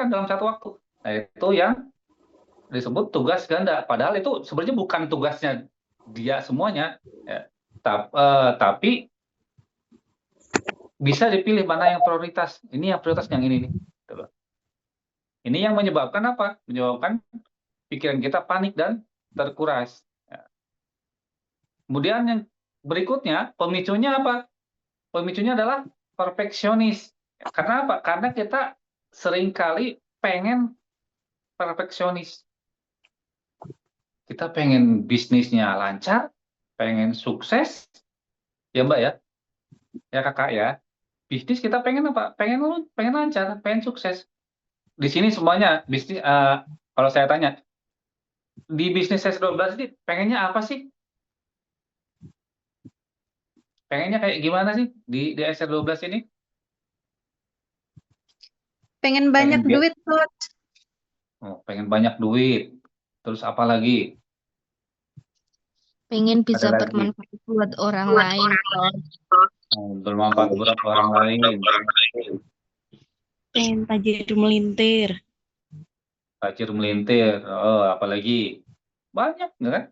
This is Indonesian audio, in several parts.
dalam satu waktu. Nah, itu yang disebut tugas ganda. Padahal itu sebenarnya bukan tugasnya dia semuanya, ya. Tapi bisa dipilih mana yang prioritas. Ini yang prioritas yang ini nih. Gitu loh. Ini yang menyebabkan apa? Menyebabkan pikiran kita panik dan terkuras. Ya. Kemudian yang berikutnya, pemicunya apa? Pemicunya adalah perfeksionis. Karena apa? Karena kita seringkali pengen perfeksionis. Kita pengen bisnisnya lancar, pengen sukses, ya Mbak ya, ya Kakak ya. Bisnis kita pengen apa? Pengen lancar, pengen sukses. Di sini semuanya bisnis. Kalau saya tanya, di bisnis S12 ini pengennya apa sih? Pengennya kayak gimana sih di S12 ini? Pengen banyak Pengen biar, duit, Coach. pengen banyak duit. Terus apa lagi? Pengen Ada bisa lagi. bermanfaat buat orang lain, Coach. Bermanfaat buat orang lain. Pengen tajir melintir. Tajir melintir. Oh, apalagi banyak, nggak kan?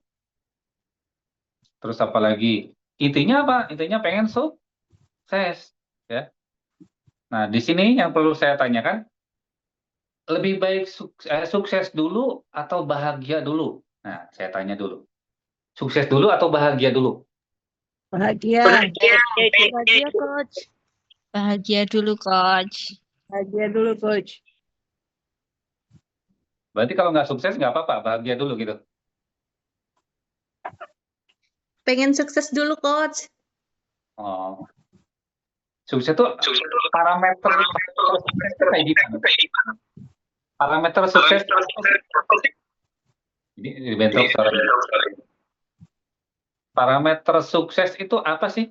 Terus apa lagi? Intinya apa? Intinya pengen sukses, ya. Nah, di sini yang perlu saya tanyakan, lebih baik sukses dulu atau bahagia dulu? Nah, saya tanya dulu. Sukses dulu atau bahagia dulu? Bahagia. Bahagia, Coach. Bahagia dulu, Coach. Bahagia dulu, Coach. Berarti kalau nggak sukses nggak apa-apa, bahagia dulu gitu. Pengen sukses dulu, Coach. Oh, sukses itu parameter sukses itu kayak gimana? Parameter sukses itu apa sih? Ini bentrok suaranya. Parameter sukses itu apa sih?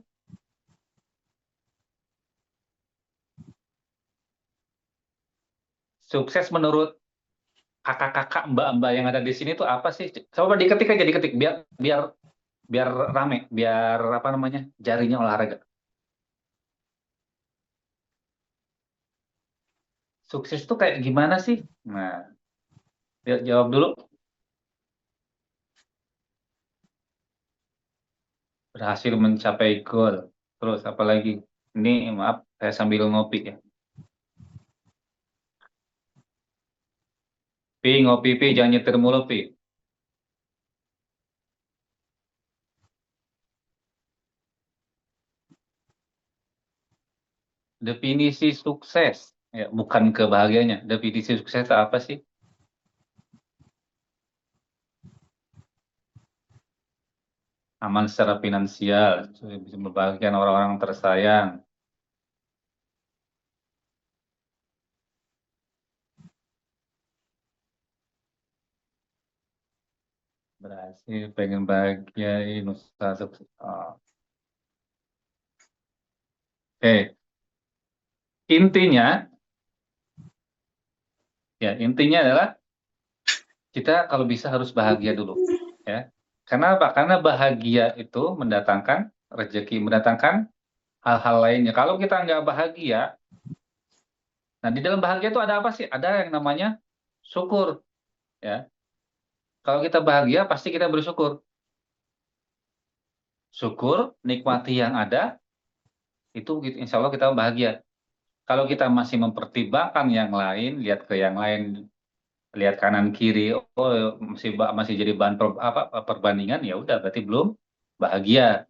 Sukses menurut kakak-kakak, mbak-mbak yang ada di sini tuh apa sih? Coba diketik aja, diketik biar biar biar rame, biar apa namanya? Jarinya olahraga. Sukses tuh kayak gimana sih? Nah, jawab dulu. Berhasil mencapai goal. Terus apa lagi? Ini maaf, saya sambil ngopi ya. Pi, ngopi Pi, jangan nyetir mulu Pi. Definisi sukses, ya bukan kebahagiaannya. Definisi sukses itu apa sih? Aman secara finansial, bisa membahagiakan orang-orang tersayang, berhasil, pengen bahagiain, usaha sukses. Oh. Oke, intinya, ya intinya adalah kita kalau bisa harus bahagia dulu, ya. Karena apa? Karena bahagia itu mendatangkan rezeki, mendatangkan hal-hal lainnya. Kalau kita nggak bahagia, nah di dalam bahagia itu ada apa sih? Ada yang namanya syukur, ya. Kalau kita bahagia, pasti kita bersyukur. Syukur, nikmati yang ada, itu insya Allah kita bahagia. Kalau kita masih mempertimbangkan yang lain, lihat ke yang lain, lihat kanan kiri, oh masih jadi bahan perbandingan, ya udah berarti belum bahagia.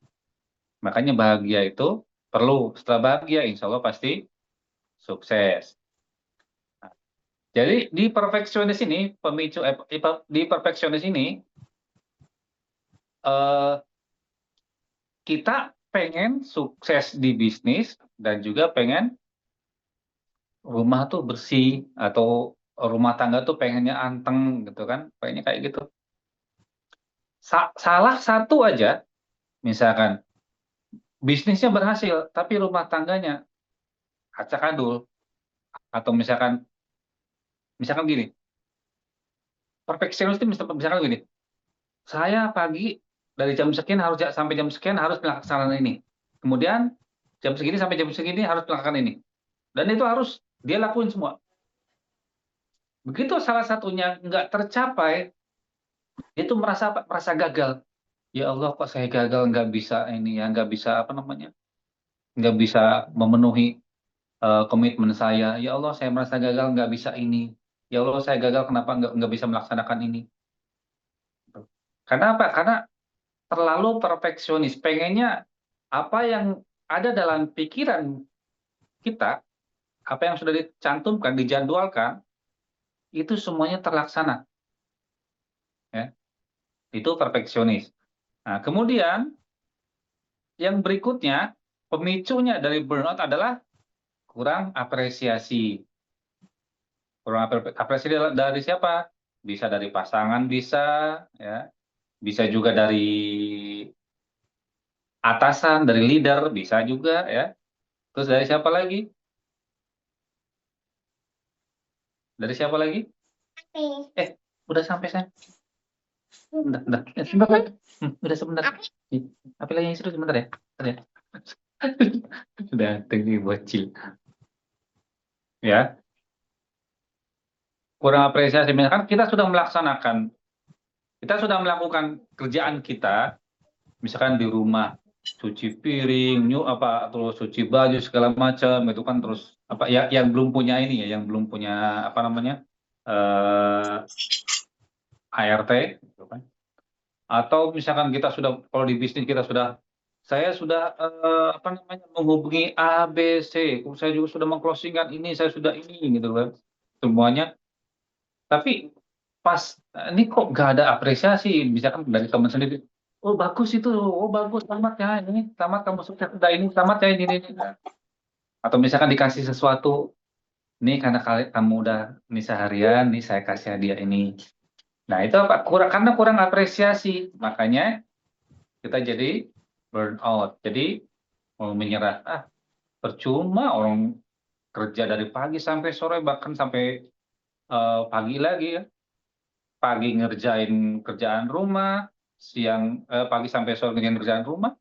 Makanya bahagia itu perlu. Setelah bahagia, insya Allah pasti sukses. Jadi di perfeksionis ini, di perfeksionis ini, eh, kita pengen sukses di bisnis dan juga pengen rumah tuh bersih atau rumah tangga tuh pengennya anteng gitu kan, pengennya kayak gitu. Salah satu aja, misalkan bisnisnya berhasil tapi rumah tangganya acak adul, atau misalkan gini, perfeksionis itu misalkan gini, saya pagi dari jam sekian sampai jam sekian harus melaksanakan ini, kemudian jam segini sampai jam segini harus melakukan ini, dan itu harus dia lakuin semua. Begitu salah satunya nggak tercapai, dia tuh merasa gagal. Ya Allah, kok saya gagal, nggak bisa ini ya, nggak bisa apa namanya, nggak bisa memenuhi komitmen saya. Ya Allah, saya merasa gagal, nggak bisa ini. Ya Allah, saya gagal, kenapa nggak bisa melaksanakan ini? Karena apa? Karena terlalu perfeksionis. Pengennya apa yang ada dalam pikiran kita, apa yang sudah dicantumkan, dijadwalkan, itu semuanya terlaksana. Ya. Itu perfeksionis. Nah, kemudian yang berikutnya, pemicunya dari burnout adalah kurang apresiasi. Kurang apresiasi dari siapa? Bisa dari pasangan, bisa, ya, bisa juga dari atasan, dari leader, bisa juga, ya. Terus dari siapa lagi? Dari siapa lagi? Eh, udah sampai saya. Udah. Sebentar lagi. Udah sebentar. Apa lagi yang seru sebentar ya? Bentar ya. Sudah tinggi bocil. Ya, kurang apresiasi. Misalkan kita sudah melakukan kerjaan kita, misalkan di rumah, cuci piring, terus cuci baju segala macam, itu kan terus apa ya, yang belum punya ini ya, yang belum punya apa namanya eh ART, gitu kan. Atau misalkan kita sudah, kalau di bisnis kita sudah, saya sudah apa namanya menghubungi A, B, C, saya juga sudah mengclosingkan ini, saya sudah ini gitu kan, semuanya. Tapi pas ini kok nggak ada apresiasi, misalkan dari teman sendiri, oh bagus itu, oh bagus, selamat ya ini, selamat kamu sukses, udah ini, selamat ya ini. Atau misalkan dikasih sesuatu, ini karena kamu udah ini seharian, nih saya kasih hadiah ini. Nah itu apa? Karena kurang apresiasi, makanya kita jadi burn out. Jadi mau menyerah, percuma orang kerja dari pagi sampai sore, bahkan sampai pagi lagi ya. Pagi ngerjain kerjaan rumah, pagi sampai sore ngerjain kerjaan rumah,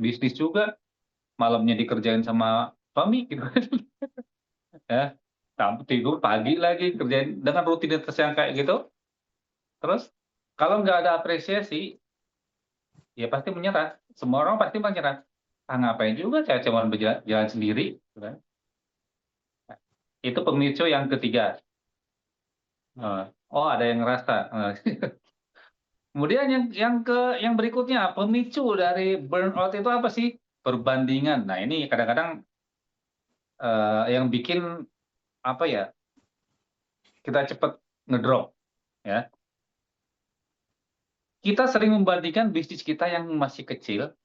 bisnis juga, malamnya dikerjain sama suami gitu. Ya, tidur pagi lagi kerjain dengan rutinitas yang kayak gitu. Terus kalau nggak ada apresiasi, ya pasti menyerah. Semua orang pasti menyerah. Ngapain juga saya cuma berjalan sendiri, gitu kan. Nah, itu pemicu yang ketiga. Oh, ada yang ngerasa. Kemudian yang berikutnya, pemicu dari burnout itu apa sih? Perbandingan. Nah, ini kadang-kadang yang bikin apa ya? Kita cepat ngedrop, ya. Kita sering membandingkan bisnis kita yang masih kecil,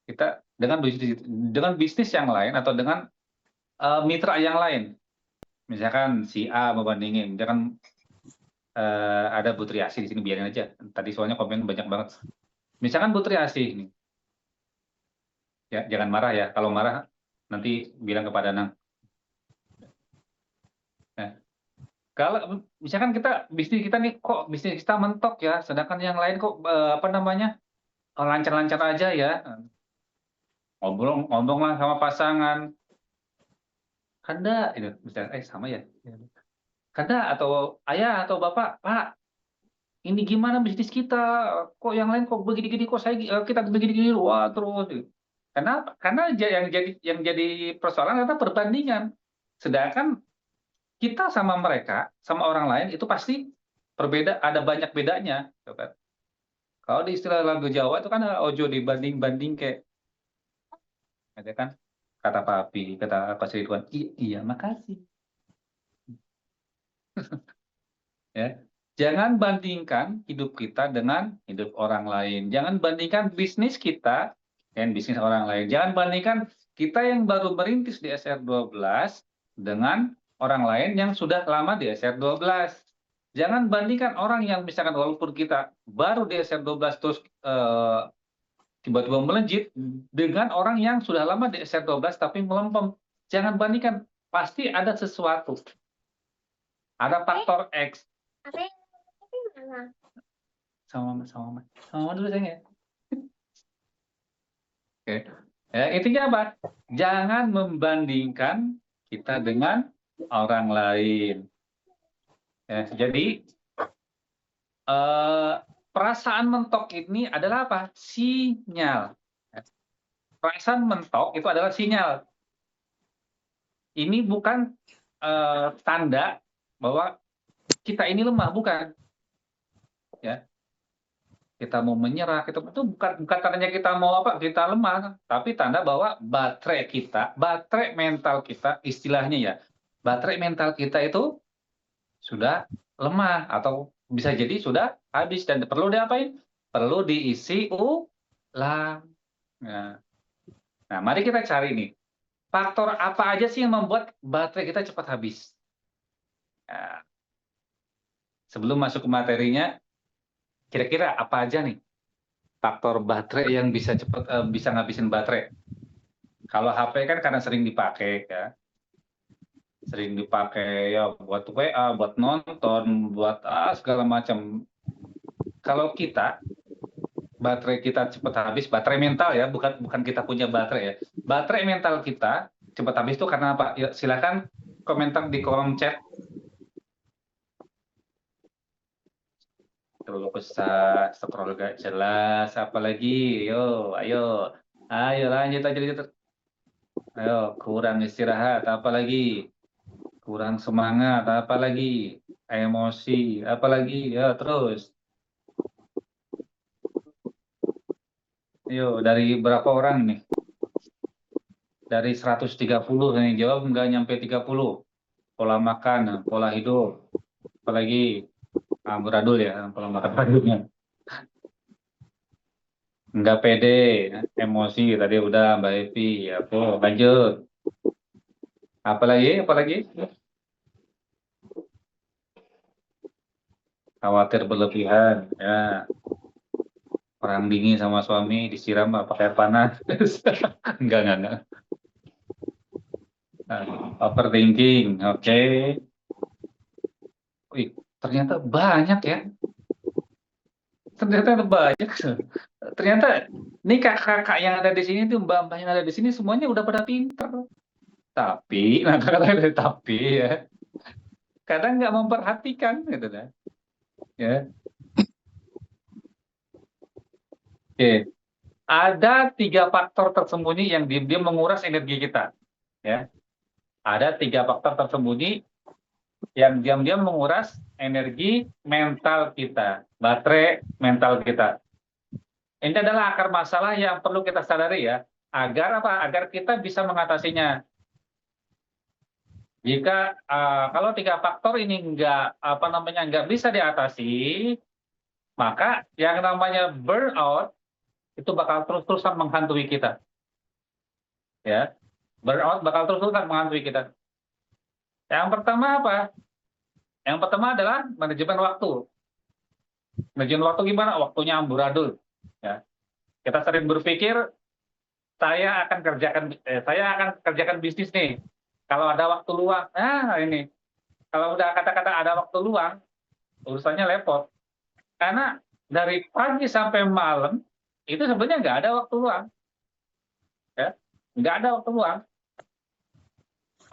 kita dengan bisnis yang lain atau dengan mitra yang lain. Misalkan si A membandingin, misalkan ada Putri Asih di sini, biarin aja. Tadi soalnya komen banyak banget. Misalkan Putri Asih ini, ya jangan marah ya. Kalau marah nanti bilang kepada Nang. Nah, kalau misalkan bisnis kita nih, kok bisnis kita mentok ya, sedangkan yang lain kok apa namanya lancar-lancar aja ya. Ngomong lah sama pasangan, Kanda, itu misalnya, sama ya. Kanda atau ayah atau bapak, Pak, ini gimana bisnis kita? Kok yang lain kok begini-gini, kok kita begini-gini, wah terus. Gitu. Kenapa? Karena yang jadi persoalan adalah perbandingan. Sedangkan kita sama mereka, sama orang lain itu pasti ada banyak bedanya. Gitu kan. Kalau di istilah lagu Jawa itu kan ojo dibanding-banding kayak, ada kan kata papi, kata Pak Ridwan, iya makasih. Ya. Jangan bandingkan hidup kita dengan hidup orang lain. Jangan bandingkan bisnis kita dengan bisnis orang lain. Jangan bandingkan kita yang baru merintis di SR12 dengan orang lain yang sudah lama di SR12. Jangan bandingkan orang yang misalkan walaupun kita baru di SR12 terus tiba-tiba melejit dengan orang yang sudah lama di SR12 tapi melempem. Jangan bandingkan, pasti ada sesuatu. Ada faktor X. Sama mama dulu sayang ya. Oke. Ya, intinya apa? Jangan membandingkan kita dengan orang lain. Ya, jadi perasaan mentok ini adalah apa? Sinyal. Perasaan mentok itu adalah sinyal. Ini bukan tanda bahwa kita ini lemah, bukan. Ya, kita mau menyerah, itu bukan tandanya kita mau apa? Kita lemah, tapi tanda bahwa baterai kita, baterai mental kita, istilahnya ya, baterai mental kita itu sudah lemah atau bisa jadi sudah habis dan perlu diapain? Perlu diisi ulang. Nah, mari kita cari nih, faktor apa aja sih yang membuat baterai kita cepat habis? Nah, sebelum masuk ke materinya, kira-kira apa aja nih faktor baterai yang bisa cepat bisa ngabisin baterai? Kalau HP kan karena sering dipakai ya, sering dipakai ya buat WA, buat nonton, buat segala macam. Kalau kita baterai kita cepat habis, baterai mental ya, bukan kita punya baterai ya. Baterai mental kita cepat habis itu karena apa? Ya, silakan komentar di kolom chat. Terlalu besar, scroll gak jelas, apalagi, yo, ayo, ayo lanjut aja, ayo kurang istirahat, apalagi, kurang semangat, apalagi, emosi, apalagi, ya terus, yo dari berapa orang nih? Dari 130 yang jawab nggak nyampe 30. Pola makan, pola hidup, apalagi beradul ya, pola makan beradulnya. Nggak pede, emosi tadi udah Mbak Evi, aku lanjut. Apalagi, khawatir berlebihan, ya orang dingin sama suami disiram pakai air panas. Enggak. Nah, overthinking, oke. Wih, ternyata banyak ya. Ternyata banyak. Ternyata nih kakak-kakak yang ada di sini tuh, mbak-mbak yang ada di sini semuanya udah pada pinter. Tapi, nah kata tapi ya, kadang nggak memperhatikan gitu kan. Ya, oke. Ada 3 faktor tersembunyi yang diam-diam menguras energi kita. Ya, ada 3 faktor tersembunyi yang diam-diam menguras energi mental kita, baterai mental kita. Ini adalah akar masalah yang perlu kita sadari ya, agar apa? Agar kita bisa mengatasinya. Jika kalau 3 faktor ini nggak bisa diatasi, maka yang namanya burnout itu bakal terus-terusan menghantui kita. Ya, burnout bakal terus-terusan menghantui kita. Yang pertama apa? Yang pertama adalah manajemen waktu. Manajemen waktu gimana? Waktunya amburadul. Ya. Kita sering berpikir saya akan kerjakan bisnis nih. Kalau ada waktu luang, ini. Kalau udah kata-kata ada waktu luang, urusannya lepot. Karena dari pagi sampai malam itu sebenarnya nggak ada waktu luang, ya, nggak ada waktu luang.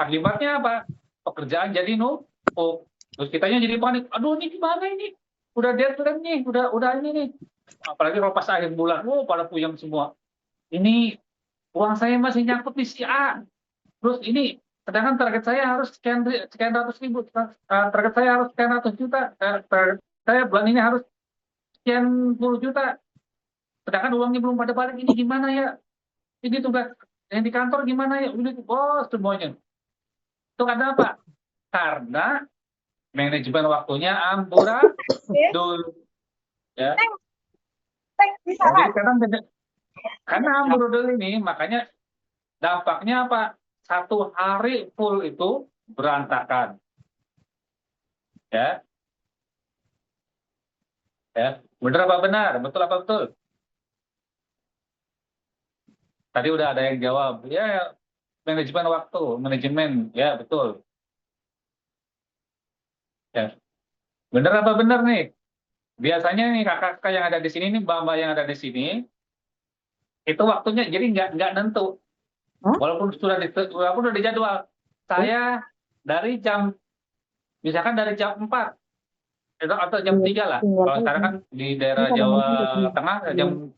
Akibatnya apa? Pekerjaan jadi numpuk. Terus kitanya jadi panik. Aduh, ini gimana ini? Udah deadline nih, udah ini nih. Apalagi kalau pas akhir bulan, pada puyeng semua. Ini uang saya masih nyangkut di si A. Terus ini, sedangkan target saya harus sekian ratus ribu. Target saya harus sekian ratus juta. Target saya bulan ini harus sekian puluh juta. Sedangkan uangnya belum pada balik. Ini gimana ya? Ini tugas yang di kantor gimana ya? Ini bos semuanya. Itu karena apa? Karena manajemen waktunya amburadul. Ya. Jadi karena amburadul ini, makanya dampaknya apa? 1 hari full itu berantakan. Ya, benar apa benar? Betul apa betul? Tadi udah ada yang jawab. Ya, manajemen waktu, manajemen, ya betul. Ya, benar apa benar nih? Biasanya nih kakak-kakak yang ada di sini, nih mbak-mbak yang ada di sini, itu waktunya jadi nggak nentu. Walaupun sudah dijadwal. Saya misalkan dari jam 4 atau jam 3 lah. Kalau sekarang kan di daerah Jawa Tengah jam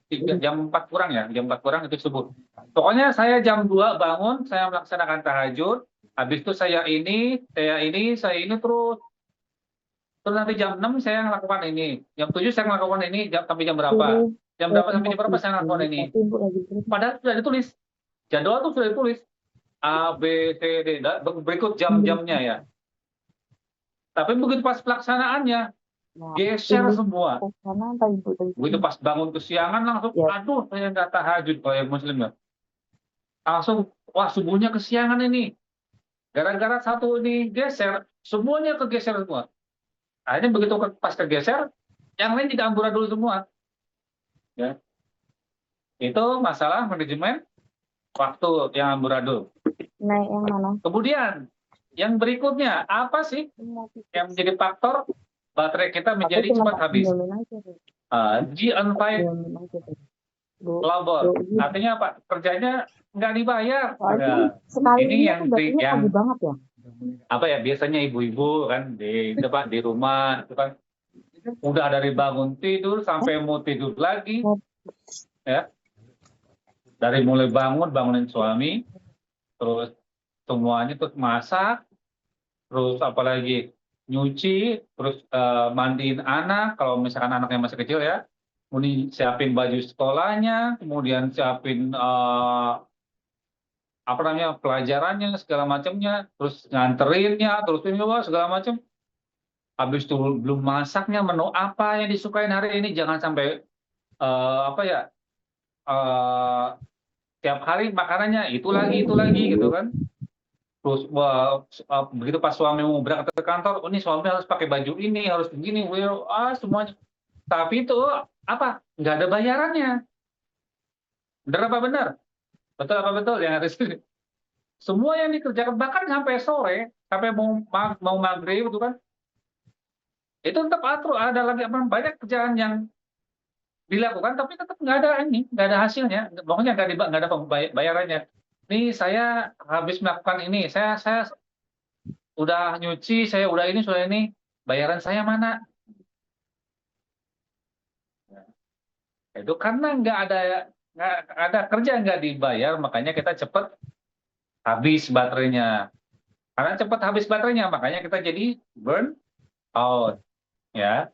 4 kurang ya, jam 4 kurang itu subuh. Pokoknya saya jam 2 bangun, saya melaksanakan tahajud, habis itu saya ini terus nanti jam 6 saya melakukan ini, jam 7 saya melakukan ini, sampai jam berapa? Jam berapa sampai jam berapa saya melakukan ini? Padahal sudah ditulis, jadwal tuh sudah ditulis A, B, C, D, berikut jam-jamnya ya. Tapi begitu pas pelaksanaannya geser semua. Begitu pas bangun kesiangan langsung, aduh saya nggak tahajud kalau yang muslim ya. Langsung, wah subuhnya kesiangan ini. Gara-gara satu ini geser, semuanya kegeser semua. Akhirnya begitu pas kegeser, yang lain tidak amburadul semua. Ya. Itu masalah manajemen waktu yang amburadul. Nah, yang mana? Kemudian, yang berikutnya, apa sih yang menjadi faktor baterai kita menjadi cepat habis? G-Unfired labor. Artinya apa? Kerjanya nggak dibayar. Nah, ini yang banget ya. apa ya, biasanya ibu-ibu kan di rumah itu kan udah dari bangun tidur sampai mau tidur lagi ya, dari mulai bangunin suami, terus semuanya, terus masak, terus apalagi nyuci, terus mandiin anak kalau misalkan anaknya masih kecil ya, kemudian siapin baju sekolahnya, kemudian siapin apa namanya pelajarannya segala macamnya, terus nganterinnya, terus ini segala macam. Habis itu belum masaknya menu apa yang disukain hari ini, jangan sampai apa ya, tiap hari makanannya itu lagi gitu kan. Terus begitu pas suami mau berangkat ke kantor, oh ini suami harus pakai baju ini, harus begini, semuanya. Tapi itu apa? Nggak ada bayarannya. Benar apa benar? Betul apa betul yang harus semua yang dikerjakan bahkan sampai sore, sampai mau maghrib itu kan, itu tetap atur, ada lagi banyak kerjaan yang dilakukan tapi tetap nggak ada hasilnya, pokoknya nggak ada bayarannya. Nih saya habis melakukan ini, saya udah nyuci, saya udah ini, bayaran saya mana? Itu karena nggak ada kerja, nggak dibayar, makanya kita cepat habis baterainya. Karena cepat habis baterainya, makanya kita jadi burn out, ya.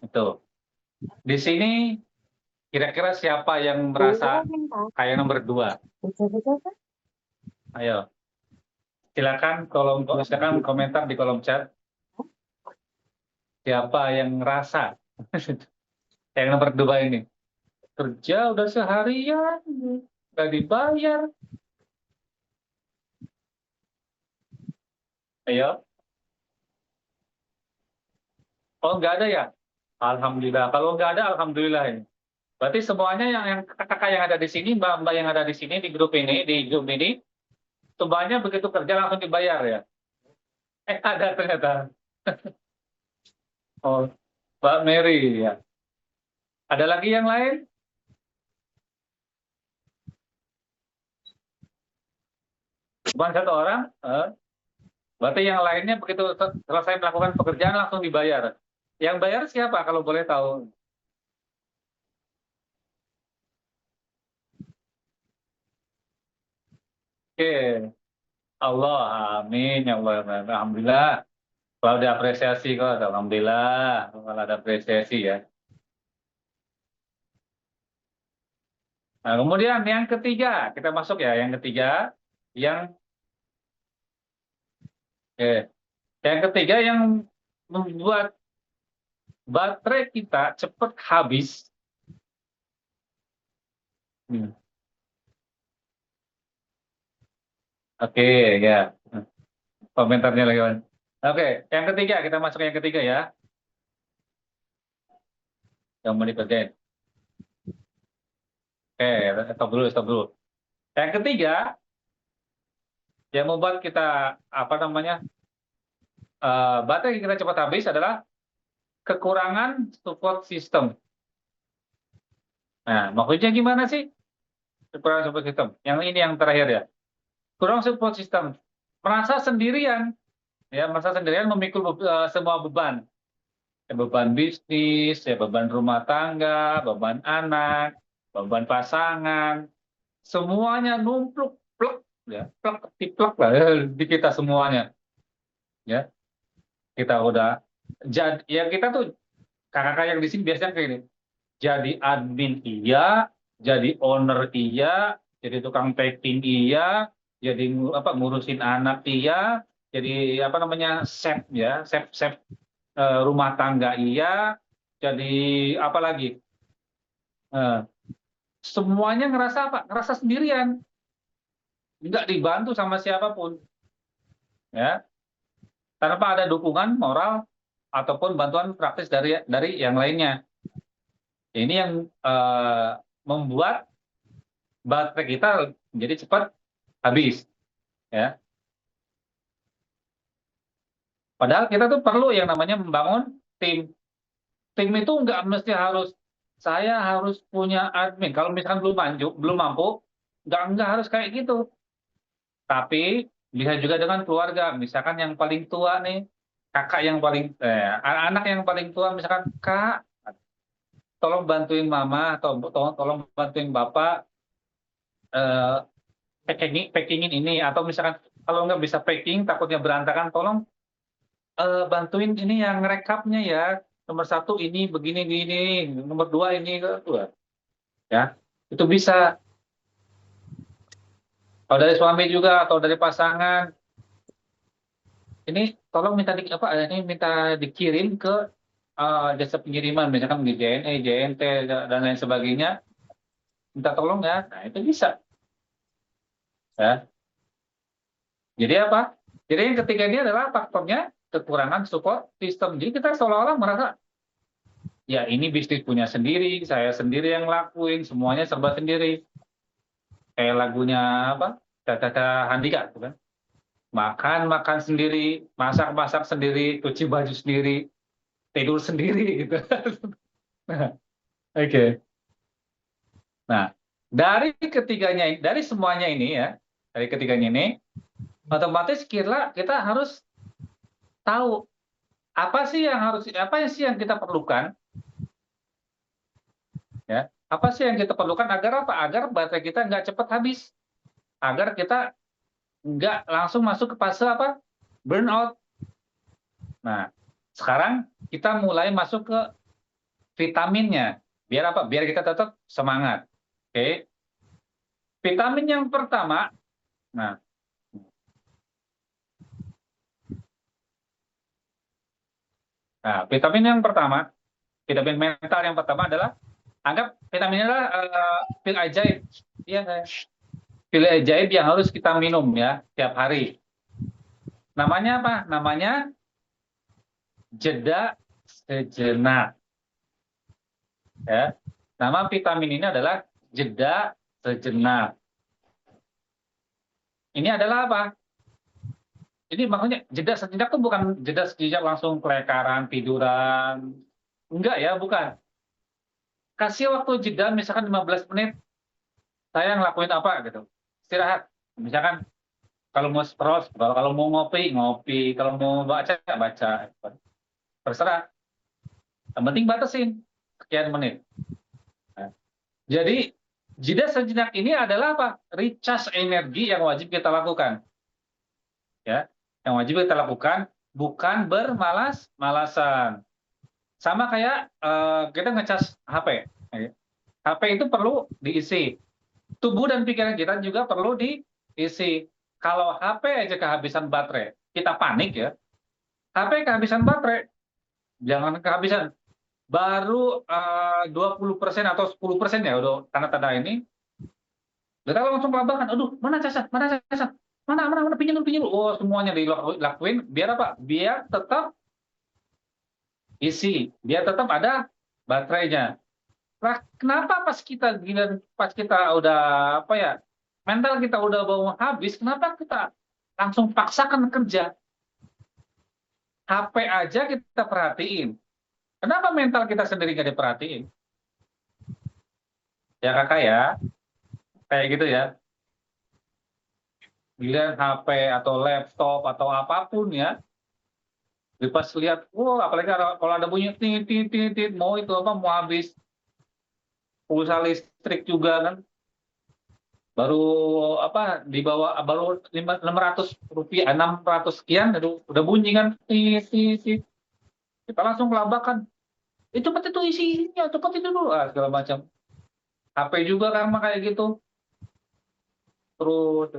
Itu. Di sini kira-kira siapa yang merasa kayak nomor 2? Ayo, silakan komentar di kolom chat. Siapa yang ngerasa yang nomor 2 ini? Kerja udah seharian, nggak dibayar. Ayo. Oh, nggak ada ya? Alhamdulillah. Kalau nggak ada, alhamdulillah ini. Berarti semuanya yang kakak yang ada di sini, mbak-mbak yang ada di sini di grup ini, semuanya begitu kerja langsung dibayar ya? Ada ternyata. Oh, Mbak Mary ya. Ada lagi yang lain? Cuma satu orang? Berarti yang lainnya begitu selesai melakukan pekerjaan langsung dibayar. Yang bayar siapa kalau boleh tahu? Oke, Allah, amin ya Allah, alhamdulillah. Kalau ada apresiasi kok, alhamdulillah. Kalau ada apresiasi ya. Nah, kemudian yang ketiga, kita masuk ya, yang ketiga, yang yang ketiga yang membuat baterai kita cepat habis. Oke, ya. Komentarnya lagi. Oke, yang ketiga, kita masuk yang ketiga ya. Yang mau dikerjain. Oke, stop dulu. Yang ketiga, yang membuat kita, apa namanya, baterai kita cepat habis adalah kekurangan support system. Nah, maksudnya gimana sih? Kekurangan support system. Yang ini yang terakhir ya. Kurang support system. Merasa sendirian, ya, merasa sendirian memikul semua beban. ya beban bisnis, ya beban rumah tangga, beban anak, beban pasangan, semuanya numpluk, plek, ya, plek, tiplek lah di kita semuanya, ya. Kita udah jadi, ya kita tuh kakak-kakak yang di sini biasanya kayak gini, jadi admin iya, jadi owner iya, jadi tukang packing iya, jadi ngurusin anak iya, jadi apa namanya chef ya, chef rumah tangga iya, jadi apa lagi? Eh, semuanya ngerasa apa? Ngerasa sendirian, nggak dibantu sama siapapun, ya, tanpa ada dukungan moral ataupun bantuan praktis dari yang lainnya. Ini yang membuat baterai kita menjadi cepat habis, ya. Padahal kita tuh perlu yang namanya membangun tim. Tim itu nggak mesti harus saya harus punya admin. Kalau misalkan belum mampu, nggak harus kayak gitu. Tapi bisa juga dengan keluarga. Misalkan yang paling tua nih, kakak yang paling, anak yang paling tua, misalkan kak, tolong bantuin mama atau tolong bantuin bapak eh, packingin ini, atau misalkan kalau nggak bisa packing takutnya berantakan, tolong bantuin ini yang rekapnya ya. Nomor satu ini begini gini, nomor dua ini gitu, ya. Itu bisa. Kalau dari suami juga atau dari pasangan, ini tolong minta ini minta dikirim ke jasa pengiriman, misalkan di JNE, JNT dan lain sebagainya, minta tolong ya. Nah, itu bisa, ya. Jadi apa? Jadi yang ketiga ini adalah faktornya kekurangan support system. Jadi kita seolah-olah merasa ya ini bisnis punya sendiri, saya sendiri yang lakuin, semuanya serba sendiri. Kayak lagunya apa? Caca Handika, gitu kan. Makan makan sendiri, masak masak sendiri, cuci baju sendiri, tidur sendiri gitu. Oke. Nah, dari semuanya ini ya, dari ketiganya ini, otomatis kita harus tahu apa sih yang kita perlukan, ya. Apa sih yang kita perlukan agar apa? Agar baterai kita nggak cepat habis, agar kita nggak langsung masuk ke fase apa? Burnout. Nah, sekarang kita mulai masuk ke vitaminnya. Biar apa? Biar kita tetap semangat. Oke. Vitamin yang pertama, nah, vitamin yang pertama, vitamin mental yang pertama adalah anggap vitaminnya adalah pil ajaib. Iya, pil ajaib yang harus kita minum ya tiap hari. Namanya apa? Namanya jeda sejenak. Ya. Nama vitamin ini adalah jeda sejenak. Ini adalah apa? Ini makanya jeda sejenak itu bukan jeda sejenak langsung kelekaran, tiduran. Enggak ya, bukan. Kasih waktu jeda misalkan 15 menit, saya ngelakuin apa gitu. Istirahat. Misalkan kalau mau scroll, kalau mau ngopi, ngopi, kalau mau baca, baca. Terserah. Yang penting batasin sekian menit. Nah, jadi jeda sejenak ini adalah apa? Recharge energi yang wajib kita lakukan. Ya, yang wajib kita lakukan bukan bermalas-malasan. Sama kayak kita ngecas HP. HP itu perlu diisi. Tubuh dan pikiran kita juga perlu diisi. Kalau HP aja kehabisan baterai, kita panik ya. HP kehabisan baterai, jangan kehabisan. Baru 20% atau 10% ya udah tanda-tanda ini. Kita langsung kelabakan. Aduh, mana casan? Mana casan? Mana pinjam pinjam. Oh, semuanya dilakuin biar apa? Biar tetap isi, biar tetap ada baterainya. Nah, kenapa pas kita udah apa ya, mental kita udah mau habis, kenapa kita langsung paksakan kerja? HP aja kita perhatiin. Kenapa mental kita sendiri nggak diperhatiin? Ya kakak ya, kayak gitu ya. Giliran HP atau laptop atau apapun ya, Jadi pas lihat, wah apalagi kalau ada bunyi tit tit tit tit, mau itu apa, mau habis pulsa listrik juga kan, baru apa dibawa baru 600 rupiah, 600 sekian, aduh, udah bunyi kan, tit tit tit, kita langsung kelabakan, cepet itu isinya, cepet itu dulu, segala macam. HP juga kan kayak gitu, terus.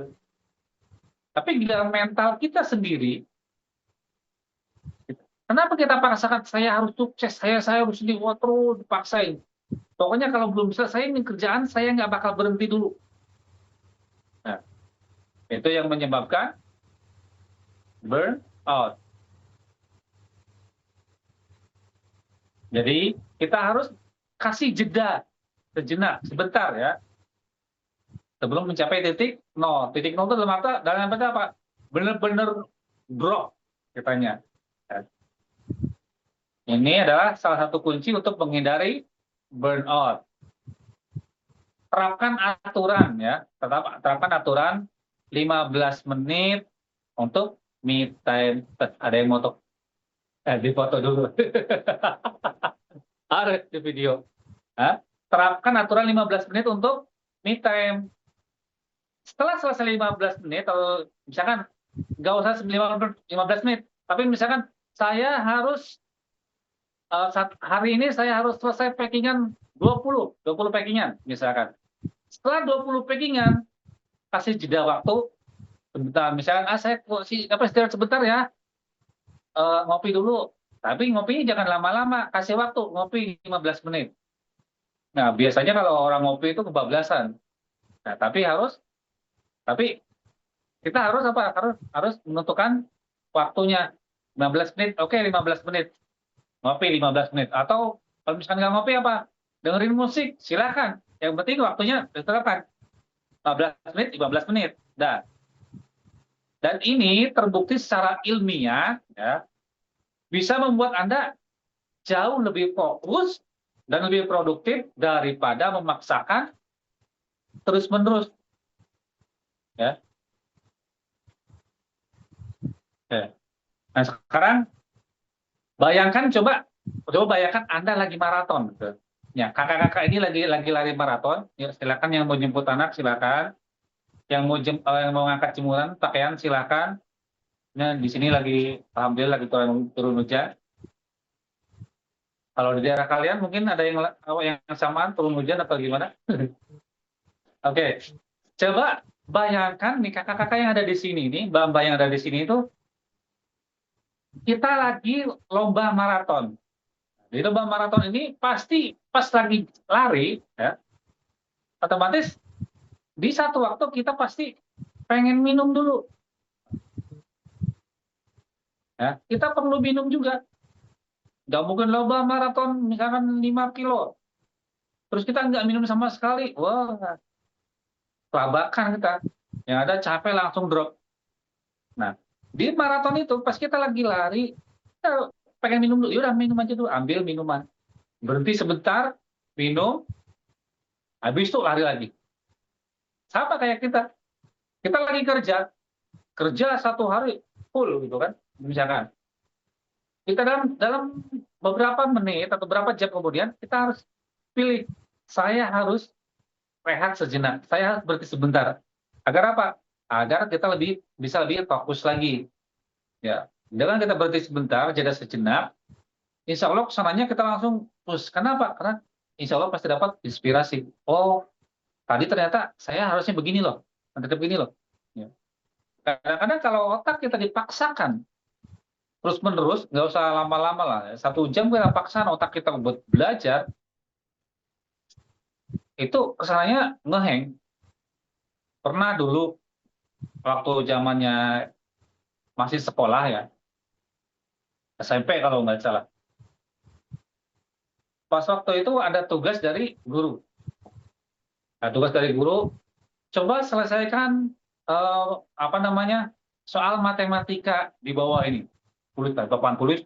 Tapi di dalam mental kita sendiri, kenapa kita paksakan saya harus sukses, saya harus ini, wah terus dipaksain. Pokoknya kalau belum selesai ini kerjaan, saya nggak bakal berhenti dulu. Nah, itu yang menyebabkan burn out. Jadi kita harus kasih jeda sejenak, sebentar ya, sebelum mencapai titik nol. Titik nol itu dalam arti apa? Benar-benar drop kitanya. Ini adalah salah satu kunci untuk menghindari burnout. Terapkan aturan ya, terapkan aturan 15 menit untuk me time. Ada yang mau dipoto dulu. Ada di video. Terapkan aturan 15 menit untuk me time. Setelah selesai 15 menit, atau misalkan nggak usah 15 menit, tapi misalkan saya harus hari ini saya harus selesai packingan 20 packingan misalkan. Setelah 20 packingan, kasih jeda waktu sebentar. Misalkan saya istirahat sebentar ya, ngopi dulu. Tapi ngopinya jangan lama-lama, kasih waktu ngopi 15 menit. Nah, biasanya kalau orang ngopi itu kebablasan. Nah, tapi kita harus apa? Harus menentukan waktunya. 15 menit, oke, 15 menit. Ngopi 15 menit. Atau kalau misalkan nggak ngopi apa? Dengerin musik, silakan. Yang penting waktunya ditetapkan. 15 menit, 15 menit. Dan ini terbukti secara ilmiah ya, bisa membuat Anda jauh lebih fokus dan lebih produktif daripada memaksakan terus-menerus ya. Nah, sekarang coba bayangkan Anda lagi maraton gitu. Ya, kakak-kakak ini lagi lari maraton. Ya, silakan yang mau jemput anak silakan. Yang mau ngangkat jemuran pakaian silakan. Nah, di sini alhamdulillah lagi turun hujan. Kalau di daerah kalian mungkin ada yang samaan turun hujan atau gimana? Oke. Coba bayangkan nih kakak-kakak yang ada di sini nih, mbak-mbak yang ada di sini itu kita lagi lomba maraton. Di lomba maraton ini pasti pas lagi lari ya, otomatis di satu waktu kita pasti pengen minum dulu. Ya, kita perlu minum juga. Nggak mungkin lomba maraton misalkan 5 kilo. Terus kita nggak minum sama sekali. Wah, kelabakan kita. Yang ada capek langsung drop. Nah, di maraton itu pas kita lagi lari, kita pengen minum dulu. Yaudah minum aja dulu. Ambil minuman. Berhenti sebentar, minum. Habis itu lari lagi. Sama kayak kita. Kita lagi kerja satu hari full gitu kan. Misalkan. Kita dalam beberapa menit atau beberapa jam kemudian, kita harus pilih. Saya harus rehat sejenak. Saya harus berhenti sebentar. Agar apa? Agar kita bisa lebih fokus lagi. Ya, dengan kita berhenti sebentar, jeda sejenak, insya Allah kesananya kita langsung push. Kenapa? Karena insya Allah pasti dapat inspirasi. Oh, tadi ternyata saya harusnya begini loh, tetap begini loh. Ya. Kadang-kadang kalau otak kita dipaksakan terus-menerus, nggak usah lama-lama lah. 1 jam kita paksakan otak kita buat belajar, itu kesannya ngeheng. Pernah dulu waktu zamannya masih sekolah ya, SMP kalau nggak salah. Pas waktu itu ada tugas dari guru. Nah, tugas dari guru, coba selesaikan soal matematika di bawah ini. Papan tulis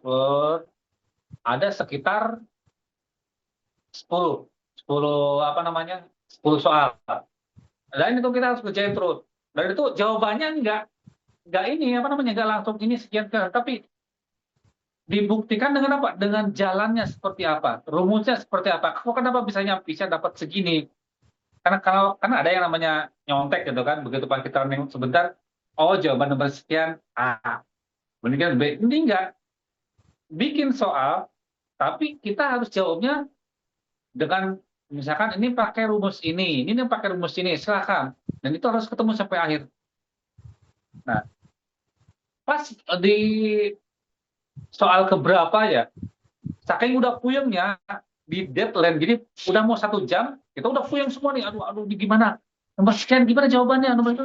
ada sekitar 10 10 soal. Dan itu kita harus kerjain terus. Dan itu jawabannya nggak langsung ini sekian, tapi Dibuktikan dengan apa? Dengan jalannya seperti apa, rumusnya seperti apa. Kok kenapa bisa dapat segini? Karena ada yang namanya nyontek gitu kan. Begitu pas kita nengok sebentar, oh jawaban nomor sekian A, mendingan B. Ini enggak, bikin soal, tapi kita harus jawabnya dengan misalkan ini pakai rumus ini pakai rumus ini, silakan. Dan itu harus ketemu sampai akhir. Nah, pas di soal keberapa ya, saking udah puyengnya di deadline, jadi udah mau 1 jam, kita udah puyeng semua nih. Aduh, aduh, ini gimana? Nomor sekian gimana jawabannya? Nomor itu.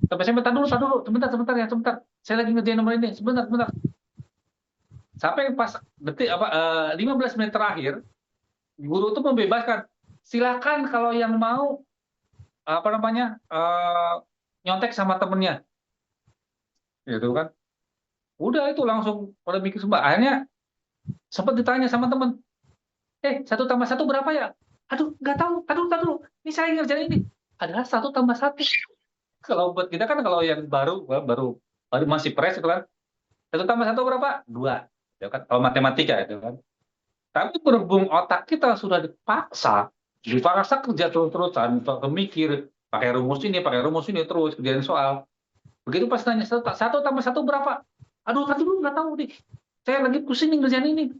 Sampai saya minta dulu, sebentar ya, sebentar. Saya lagi ngerjain nomor ini, sebentar. Sampai pas detik 15 menit terakhir, guru itu membebaskan. Silakan kalau yang mau apa namanya nyontek sama temennya, gitu kan. Udah itu langsung pada mikir semua. Akhirnya sempat ditanya sama temen, 1 tambah 1 berapa ya? Aduh, nggak tahu. Tadu. Ini saya ngerjain ini. Adalah 1 tambah 1. Kalau buat kita kan kalau yang baru masih fresh itu kan, 1 tambah 1 berapa? 2. Ya kan? Kalau matematika itu kan. Tapi berhubung otak kita sudah dipaksa kerja terus-terusan, mikir, pakai rumus ini terus kerjain soal. Begitu pas tanya 1 tambah 1 berapa? Aduh, tadi dulu nggak tahu nih. Saya lagi pusing nih ngerjain ini.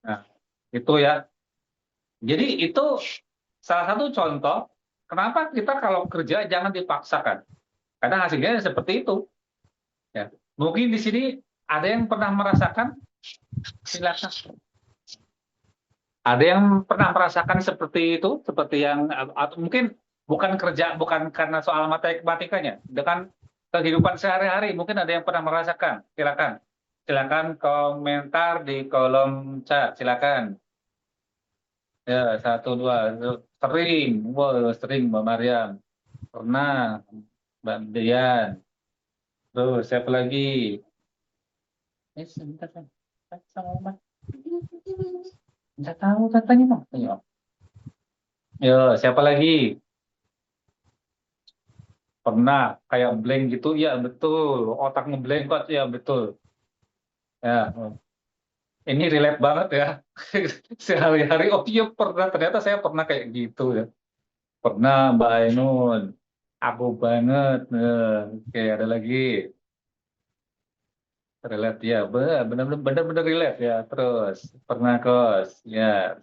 Nah, itu ya. Jadi itu salah satu contoh kenapa kita kalau kerja jangan dipaksakan. Karena hasilnya seperti itu. Ya. Mungkin di sini ada yang pernah merasakan, silakan. Ada yang pernah merasakan seperti itu, seperti yang atau mungkin bukan karena soal matematikanya, dengan kehidupan sehari-hari mungkin ada yang pernah merasakan. Silakan. Silakan komentar di kolom chat, silakan. Ya, 1, 2. Sering, wow, sering Mbak Mariam. Pernah, Mbak Dian. Terus, siapa lagi? Sebentar, sama Mbak. Nggak tahu katanya, Bang. Ayo. Yo, siapa lagi? Pernah kayak blank gitu? Ya, betul. Otak ngeblank kok, ya betul. Ya, ini relate banget ya. Sehari-hari, oh iya pernah. Ternyata saya pernah kayak gitu ya. Pernah, Mbak Ainun. Aku banget. Oke, ada lagi. Relate ya, benar-benar relate ya. Terus pernah kos, ya.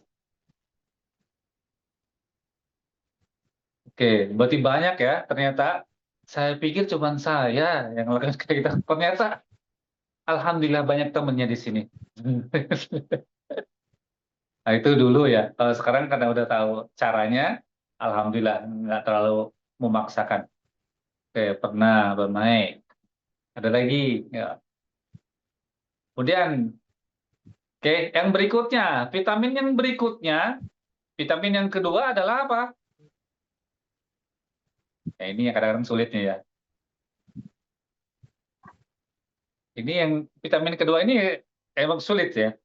Oke, berarti banyak ya. Ternyata saya pikir cuma saya yang melakukan kayak gitu. Ternyata alhamdulillah banyak temennya di sini. Nah itu dulu ya. Kalau sekarang karena udah tahu caranya, alhamdulillah nggak terlalu memaksakan. Oke, pernah bermain. Ada lagi. Ya. Kemudian, oke, yang berikutnya, vitamin yang kedua adalah apa? Ya, ini yang kadang-kadang sulitnya ya. Ini yang vitamin kedua ini emang sulit ya.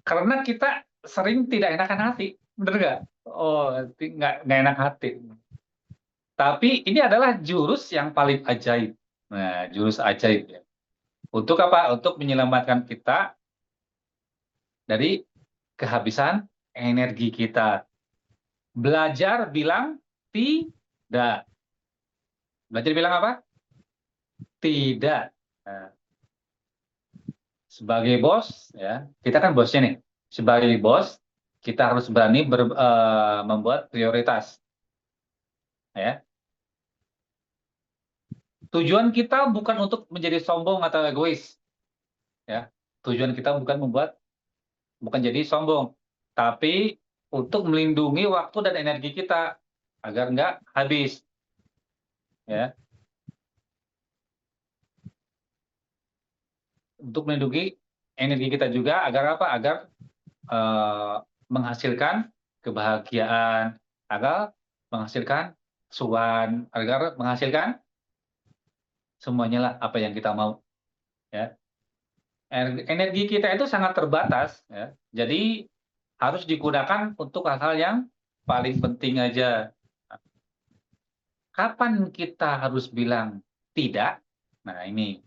Karena kita sering tidak enakan hati. Bener nggak? Oh, nggak enak hati. Tapi ini adalah jurus yang paling ajaib. Nah, jurus ajaib ya. Untuk apa? Untuk menyelamatkan kita dari kehabisan energi kita. Belajar bilang tidak. Belajar bilang apa? Tidak. Nah, sebagai bos, ya, kita kan bosnya nih. Sebagai bos, kita harus berani membuat prioritas. Ya. Tujuan kita bukan untuk menjadi sombong atau egois. Ya. Tujuan kita bukan jadi sombong, tapi untuk melindungi waktu dan energi kita agar nggak habis. Ya. Untuk melindungi energi kita juga agar apa? Agar eh, menghasilkan kebahagiaan, agar menghasilkan cuan, agar menghasilkan semuanya lah apa yang kita mau. Ya. Energi kita itu sangat terbatas, ya. Jadi harus digunakan untuk hal-hal yang paling penting aja. Kapan kita harus bilang tidak? Nah ini,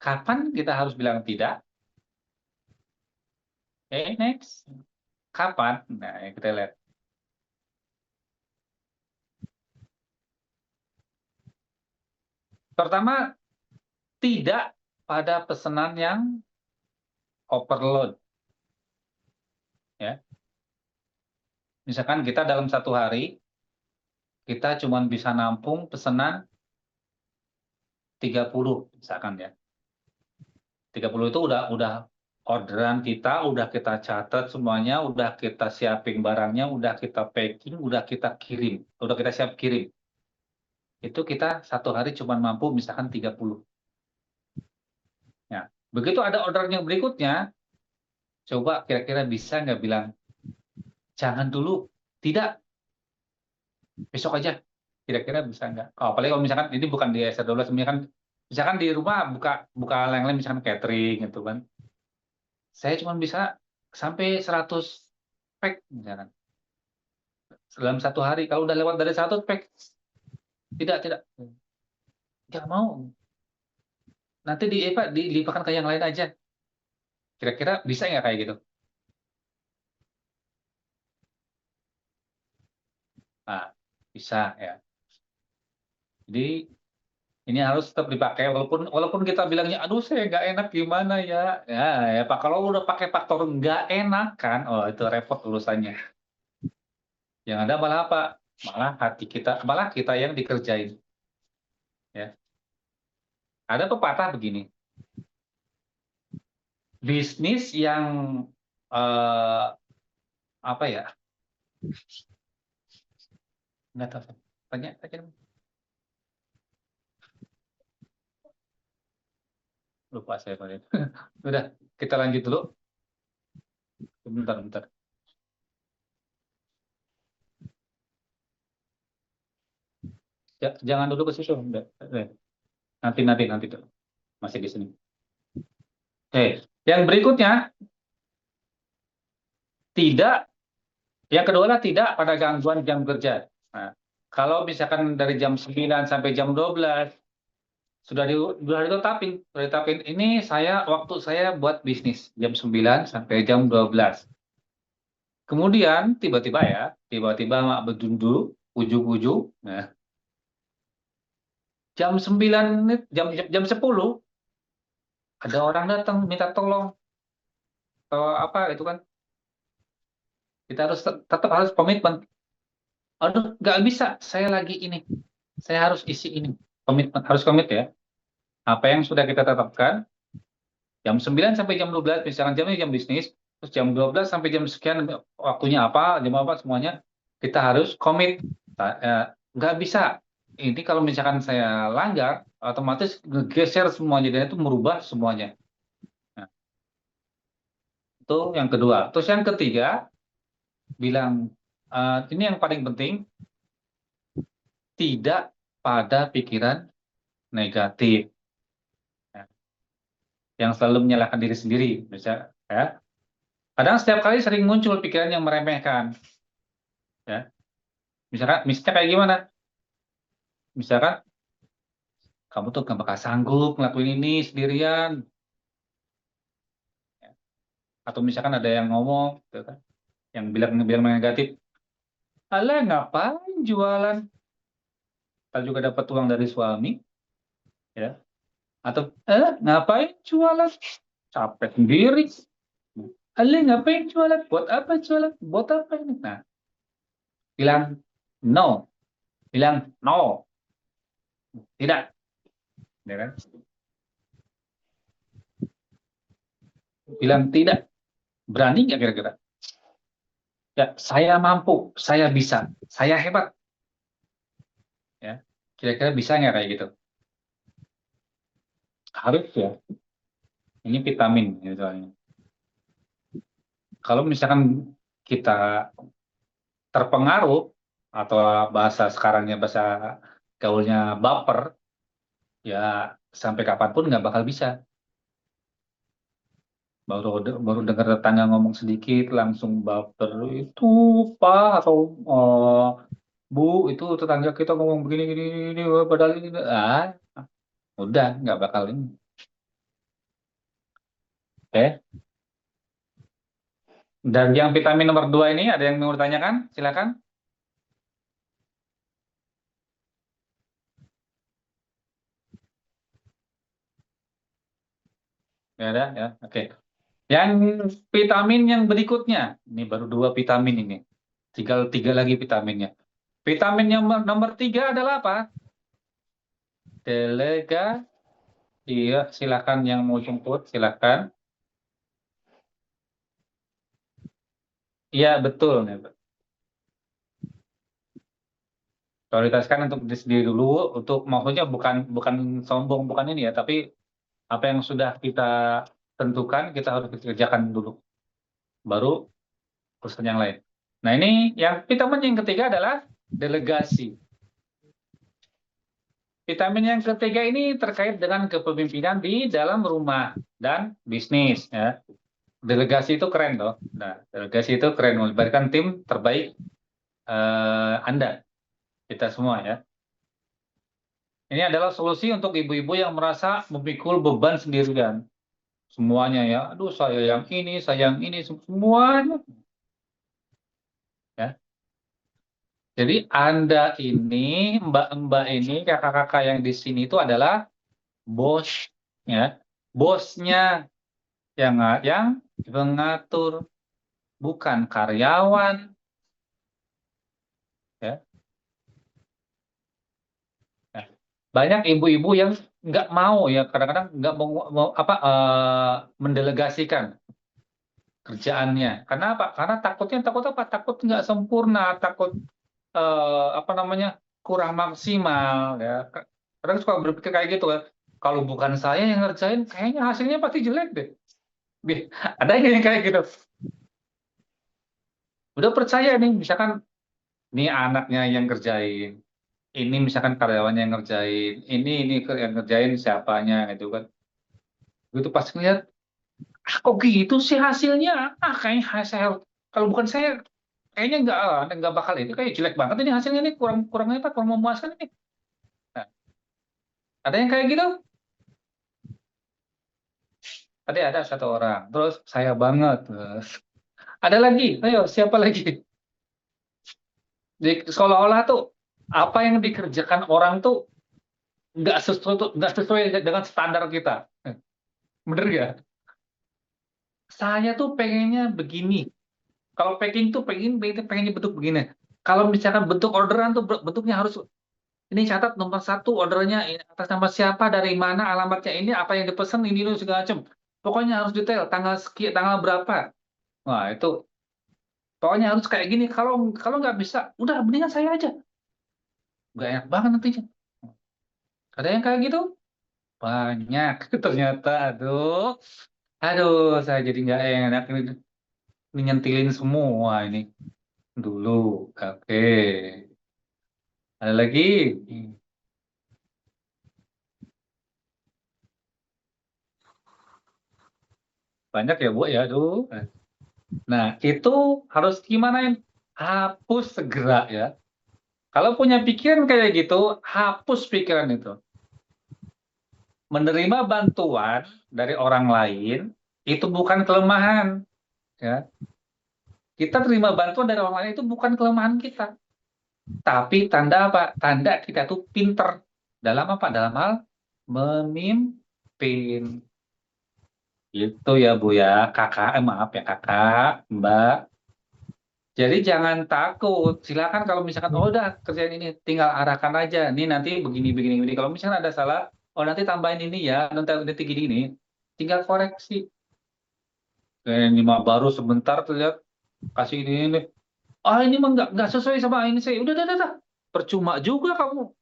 kapan kita harus bilang tidak? Next. Kapan? Nah, kita lihat. Pertama, tidak pada pesanan yang overload. Ya. Misalkan kita dalam satu hari, kita cuma bisa nampung pesanan 30, misalkan ya. 30 itu udah orderan kita, udah kita catat semuanya, udah kita siapin barangnya, udah kita packing, udah kita kirim, udah kita siap kirim. Itu kita satu hari cuma mampu misalkan 30. Ya. Begitu ada orderan yang berikutnya, coba kira-kira bisa nggak bilang, jangan dulu, tidak, besok aja. Kira-kira bisa nggak? Oh, apalagi kalau misalkan ini bukan di S12, misalkan di rumah buka buka lain-lain, misalkan catering gitu kan. Saya cuma bisa sampai 100 pack misalkan dalam satu hari. Kalau udah lewat dari 100 pack, tidak, nggak mau. Nanti dilimpahkan ke yang lain aja. Kira-kira bisa nggak kayak gitu? Nah, bisa ya. Jadi ini harus tetap dipakai walaupun walaupun kita bilangnya, aduh saya nggak enak gimana ya. Ya Pak, kalau udah pakai faktor nggak enak kan, oh itu repot urusannya. Yang ada malah apa? Malah hati kita, malah kita yang dikerjain. Ya. Ada pepatah begini, bisnis yang eh, apa ya? Nggak tahu. Tanya, tanya. Lupa saya kemarin. Udah, kita lanjut dulu. Bentar, bentar. Jangan dulu ke situ. Udah. Nanti tuh. Masih di sini. Oke, yang berikutnya tidak. Yang kedua adalah tidak pada gangguan jam kerja. Nah, kalau misalkan dari jam 9 sampai jam 12 sudah ditetapin ini waktu saya buat bisnis jam 9 sampai jam 12. Kemudian tiba-tiba mak bedundu ujung-ujung. Nah, jam 9 jam 10 ada orang datang minta tolong atau apa itu kan. Kita harus tetap harus komitmen. Aduh, nggak bisa, saya lagi ini. Saya harus isi ini. Komitmen, harus komit ya. Apa yang sudah kita tetapkan, jam 9 sampai jam 12, misalkan jamnya jam bisnis, terus jam 12 sampai jam sekian, waktunya apa, jam apa, semuanya, kita harus komit. Nggak bisa. Ini kalau misalkan saya langgar, otomatis ngegeser semuanya, dan itu merubah semuanya. Nah, itu yang kedua. Terus yang ketiga, bilang, ini yang paling penting, tidak pada pikiran negatif, ya, yang selalu menyalahkan diri sendiri, ya. Kadang setiap kali sering muncul pikiran yang meremehkan, ya. Misalnya kayak gimana? Misalkan kamu tuh gak bakal sanggup ngelakuin ini sendirian, ya. Atau misalkan ada yang ngomong, gitu kan, yang bilang negatif, alah ngapain jualan? Kita juga dapat uang dari suami, ya. Atau ngapain jualan? Capek sendiri. Alah ngapain jualan? Buat apa jualan? Buat apa ini? Nah, bilang no, bilang no, tidak, ya kan? Bilang tidak, berani nggak kira-kira? Ya, saya mampu, saya bisa, saya hebat, ya. Kira-kira bisa nggak kayak gitu? Harus ya. Ini vitamin, ya, soalnya. Kalau misalkan kita terpengaruh atau bahasa sekarangnya, bahasa gaulnya baper, ya sampai kapanpun nggak bakal bisa. Baru dengar tetangga ngomong sedikit langsung baper, itu Pak atau Bu, itu tetangga kita ngomong begini gini, gini padahal ini udah nggak bakal ini. Oke. Dan yang vitamin nomor 2 ini ada yang mau ditanyakan? Silakan. Ya ada ya. Oke. Yang vitamin yang berikutnya, ini baru 2 vitamin ini. Tinggal 3 lagi vitaminnya. Vitamin yang nomor 3 adalah apa? Delega. Iya, silakan yang mau jemput, silakan. Iya, betul nih. Prioritaskan untuk diri sendiri dulu, untuk maksudnya bukan bukan sombong, bukan ini ya, tapi apa yang sudah kita tentukan kita harus kerjakan dulu, baru urusan yang lain. Nah ini yang vitamin yang ketiga adalah delegasi. Vitamin yang ketiga ini terkait dengan kepemimpinan di dalam rumah dan bisnis ya. Delegasi itu keren loh. Nah, delegasi itu keren, melibatkan tim terbaik Anda, kita semua ya. Ini adalah solusi untuk ibu-ibu yang merasa memikul beban sendirian. Semuanya ya, aduh saya yang ini, semuanya. Ya. Jadi Anda ini, mbak-mbak ini, kakak-kakak yang di sini itu adalah bos, ya. Bosnya yang mengatur, bukan karyawan, ya. Nah, banyak ibu-ibu yang nggak mau ya, kadang-kadang nggak mau apa mendelegasikan kerjaannya. Karena apa? Karena takut apa? Takut nggak sempurna, takut apa namanya kurang maksimal ya. Kadang suka berpikir kayak gitu kan. Kalau bukan saya yang ngerjain, kayaknya hasilnya pasti jelek deh. Ada yang kayak gitu. Udah percaya nih, misalkan nih anaknya yang ngerjain, ini misalkan karyawannya yang ngerjain, ini yang ngerjain siapanya gitu kan. Gitu pas ngeliat, ah kok gitu sih hasilnya? Ah kayaknya hasil kalau bukan saya kayaknya nggak bakal ini kayak jelek banget ini hasilnya nih kurang kurang apa kurang memuaskan ini. Nah, ada yang kayak gitu? Tadi ada satu orang, terus saya banget. Terus ada lagi, ayo siapa lagi? Di seolah-olah tuh apa yang dikerjakan orang tuh nggak sesuai dengan standar kita. Bener ya? Saya tuh pengennya begini. Kalau packing tuh pengennya bentuk begini. Kalau misalkan bentuk orderan tuh bentuknya harus ini catat nomor satu ordernya atas nama siapa dari mana alamatnya ini apa yang dipesan ini segala macam. Pokoknya harus detail tanggal sekian tanggal berapa. Wah itu pokoknya harus kayak gini. Kalau kalau nggak bisa, udah mendingan saya aja. Nggak enak banget nantinya. Ada yang kayak gitu? Banyak. Ternyata, aduh, saya jadi nggak enak ini nyentilin semua ini dulu. Oke, ada lagi? Banyak ya Bu ya, aduh. Nah itu harus gimana? Hapus segera ya. Kalau punya pikiran kayak gitu, hapus pikiran itu. Menerima bantuan dari orang lain itu bukan kelemahan, ya. Kita terima bantuan dari orang lain itu bukan kelemahan kita, tapi tanda apa? Tanda kita tuh pinter dalam apa? Dalam hal memimpin. Itu ya Bu ya, kakak, maaf ya kakak, Mbak. Jadi jangan takut. Silakan kalau misalkan oh udah kerjaan ini tinggal arahkan aja. Nih nanti begini begini begini. Kalau misalkan ada salah, oh nanti tambahin ini ya, nanti gini, tinggal koreksi. Kayak ini mah baru sebentar terlihat kasih ini. Ah ini mah nggak sesuai sama ini saya. Udah. Percuma juga kamu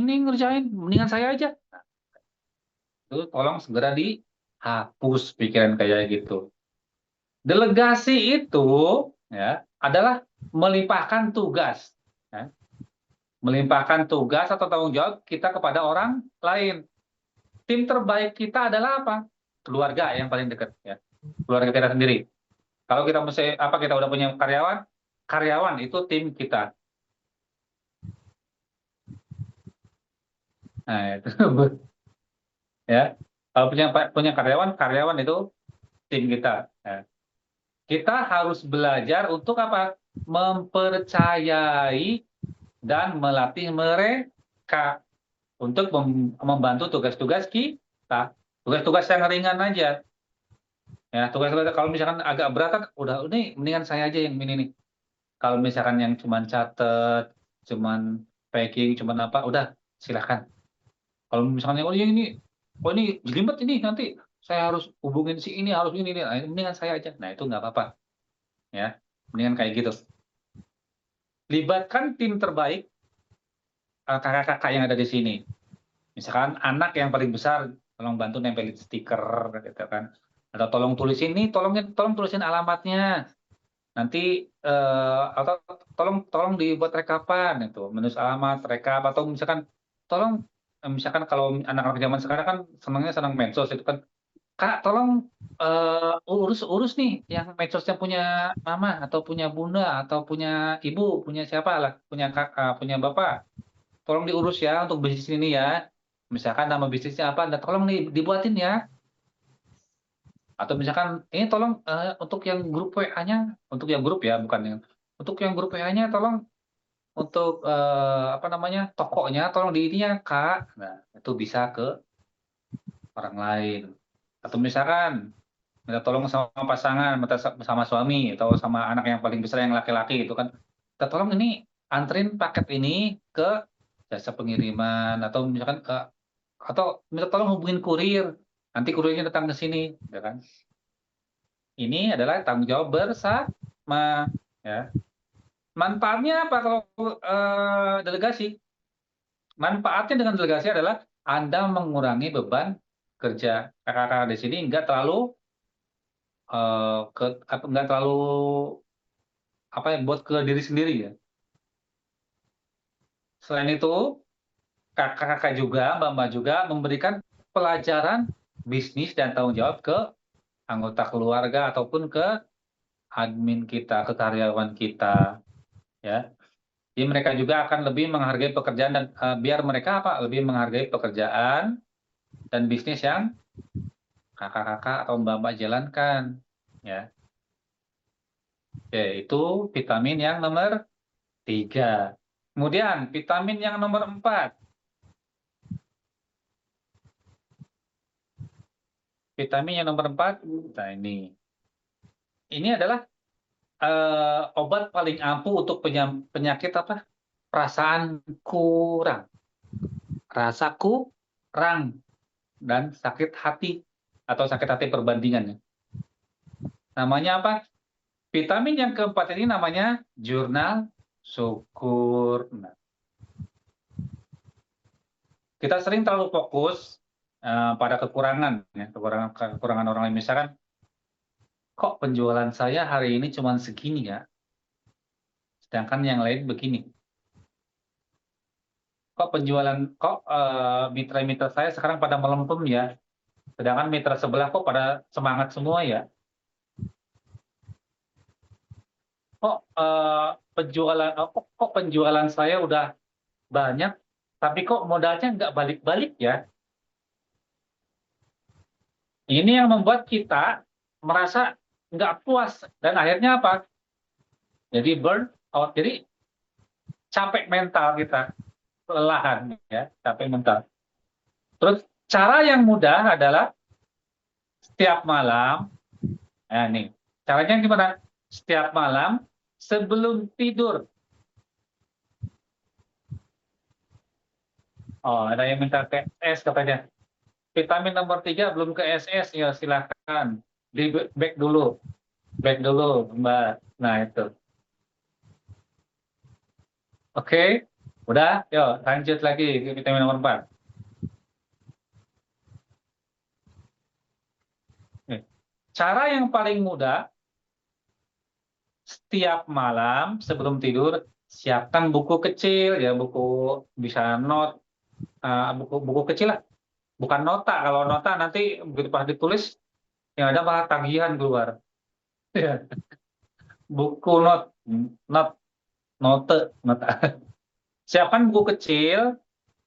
ini ngerjain. Mendingan saya aja. Itu tolong segera dihapus pikiran kayak gitu. Delegasi itu ya adalah melimpahkan tugas. Ya. Melimpahkan tugas atau tanggung jawab kita kepada orang lain. Tim terbaik kita adalah apa? Keluarga yang paling dekat ya. Keluarga kita sendiri. Kalau kita mesti apa kita udah punya karyawan, karyawan itu tim kita. Nah, itu ya. Kalau punya punya karyawan, karyawan itu tim kita. Ya. Kita harus belajar untuk apa? Mempercayai dan melatih mereka untuk membantu tugas-tugas kita. Tugas-tugas yang ringan aja. Ya, tugas-tugas kalau misalkan agak berat kan udah ini mendingan saya aja yang ini nih. Kalau misalkan yang cuman catet, cuman packing, cuman apa, udah silahkan. Kalau misalnya oh ini, oh ini jelimet ini nanti saya harus hubungin si ini harus ini, nah, mendingan saya aja. Nah itu nggak apa-apa, ya. Mendingan kayak gitu. Libatkan tim terbaik kakak-kakak yang ada di sini. Misalkan anak yang paling besar, tolong bantu nempelin stiker, gitu kan. Atau tolong tulis ini, tolong tulisin alamatnya. Nanti atau tolong dibuat rekapan itu, menulis alamat, rekap atau misalkan tolong misalkan kalau anak-anak zaman sekarang kan senang medsos itu kan, Kak tolong urus nih yang medsosnya punya mama atau punya bunda atau punya ibu, punya siapa lah, punya kakak, punya bapak. Tolong diurus ya untuk bisnis ini ya. Misalkan nama bisnisnya apa, dan tolong nih dibuatin ya. Atau misalkan ini tolong untuk yang grup WA-nya, untuk yang grup ya, bukan yang untuk yang grup WA-nya tolong untuk apa namanya, tokonya tolong di ini ya, Kak. Nah, itu bisa ke orang lain. Atau misalkan minta tolong sama pasangan, minta sama suami atau sama anak yang paling besar yang laki-laki itu kan. Minta tolong ini anterin paket ini ke jasa pengiriman atau misalkan ke atau minta tolong hubungin kurir. Nanti kurirnya datang ke sini, ya kan? Ini adalah tanggung jawab bersama, ya. Manfaatnya apa kalau delegasi? Manfaatnya dengan delegasi adalah Anda mengurangi beban kerja kakak-kakak di sini nggak terlalu nggak terlalu apa ya buat ke diri sendiri ya. Selain itu, kakak-kakak juga, mbak-mbak juga memberikan pelajaran bisnis dan tanggung jawab ke anggota keluarga ataupun ke admin kita, ke karyawan kita, ya. Jadi mereka juga akan lebih menghargai pekerjaan dan biar mereka apa? Lebih menghargai pekerjaan dan bisnis yang kakak-kakak atau mbak-mbak jalankan, ya. Oke, itu vitamin yang nomor 3. Kemudian vitamin yang nomor 4. Vitamin yang nomor 4, nah ini. Ini adalah obat paling ampuh untuk penyakit apa? Perasaan kurang, rasa kurang, dan sakit hati atau sakit hati perbandingan. Namanya apa? Vitamin yang keempat ini namanya jurnal syukur. Nah, kita sering terlalu fokus pada kekurangan, ya, kekurangan orang lain. Misalkan, kok penjualan saya hari ini cuma segini ya, sedangkan yang lain begini. Kok mitra-mitra saya sekarang pada melempem ya, sedangkan mitra sebelah kok pada semangat semua ya. Kok penjualan saya udah banyak, tapi kok modalnya nggak balik-balik ya. Ini yang membuat kita merasa nggak puas dan akhirnya apa? Jadi burn out, jadi capek mental kita, kelelahan ya, capek mental. Terus cara yang mudah adalah setiap malam, nah nih, caranya gimana? Setiap malam sebelum tidur. Oh, ada yang minta KS katanya. Vitamin nomor 3 belum ke SS, ya silahkan. Di back dulu Mbak. Nah itu. Oke, udah, yuk lanjut lagi ke vitamin nomor 4. Nih, cara yang paling mudah, setiap malam sebelum tidur, siapkan buku kecil, ya buku bisa note, buku kecil lah, bukan nota. Kalau nota nanti begitu pas ditulis, yang ada malah tagihan keluar. Buku note, nota. Siapkan buku kecil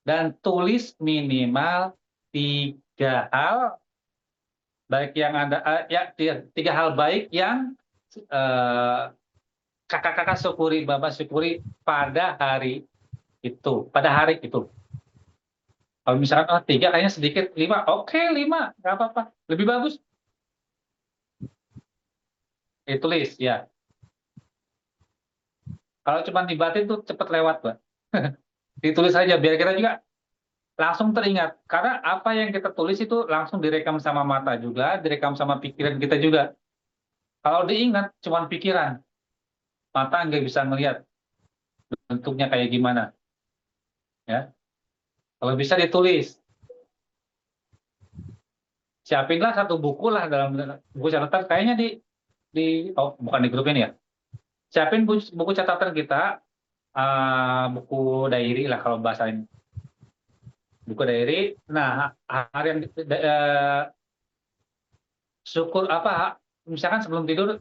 dan tulis minimal 3 hal baik yang Anda ya 3 hal baik yang eh, kakak-kakak syukuri, bapak syukuri pada hari itu, pada hari itu. Kalau misalkan oh 3 kayaknya sedikit, 5 oke 5 nggak apa-apa. Lebih bagus ditulis ya. Kalau cuma dibatin tuh cepet lewat, Pak. Ditulis aja biar kita juga langsung teringat. Karena apa yang kita tulis itu langsung direkam sama mata juga, direkam sama pikiran kita juga. Kalau diingat cuma pikiran, mata nggak bisa melihat bentuknya kayak gimana, ya. Kalau bisa ditulis, siapinlah satu buku lah dalam buku catatan. Kayaknya di oh bukan di grup ini ya. Siapin buku catatan kita, buku diary lah kalau bahasa ini. Buku diary. Nah, harian syukur apa? Misalkan sebelum tidur,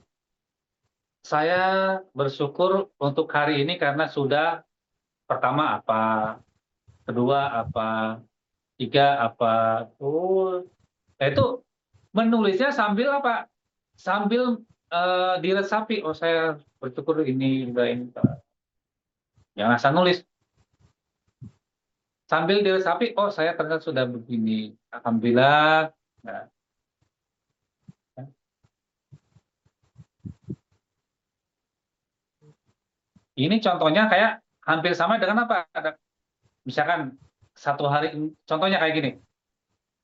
saya bersyukur untuk hari ini karena sudah pertama apa, kedua apa, tiga apa. Oh, itu menulisnya sambil apa? Sambil diresapi. Oh, saya bersyukur ini udah ini. Jangan asal nulis. Sambil diresapi, oh saya ternyata sudah begini. Alhamdulillah. Nah, ini contohnya kayak hampir sama dengan apa? Misalkan satu hari, contohnya kayak gini.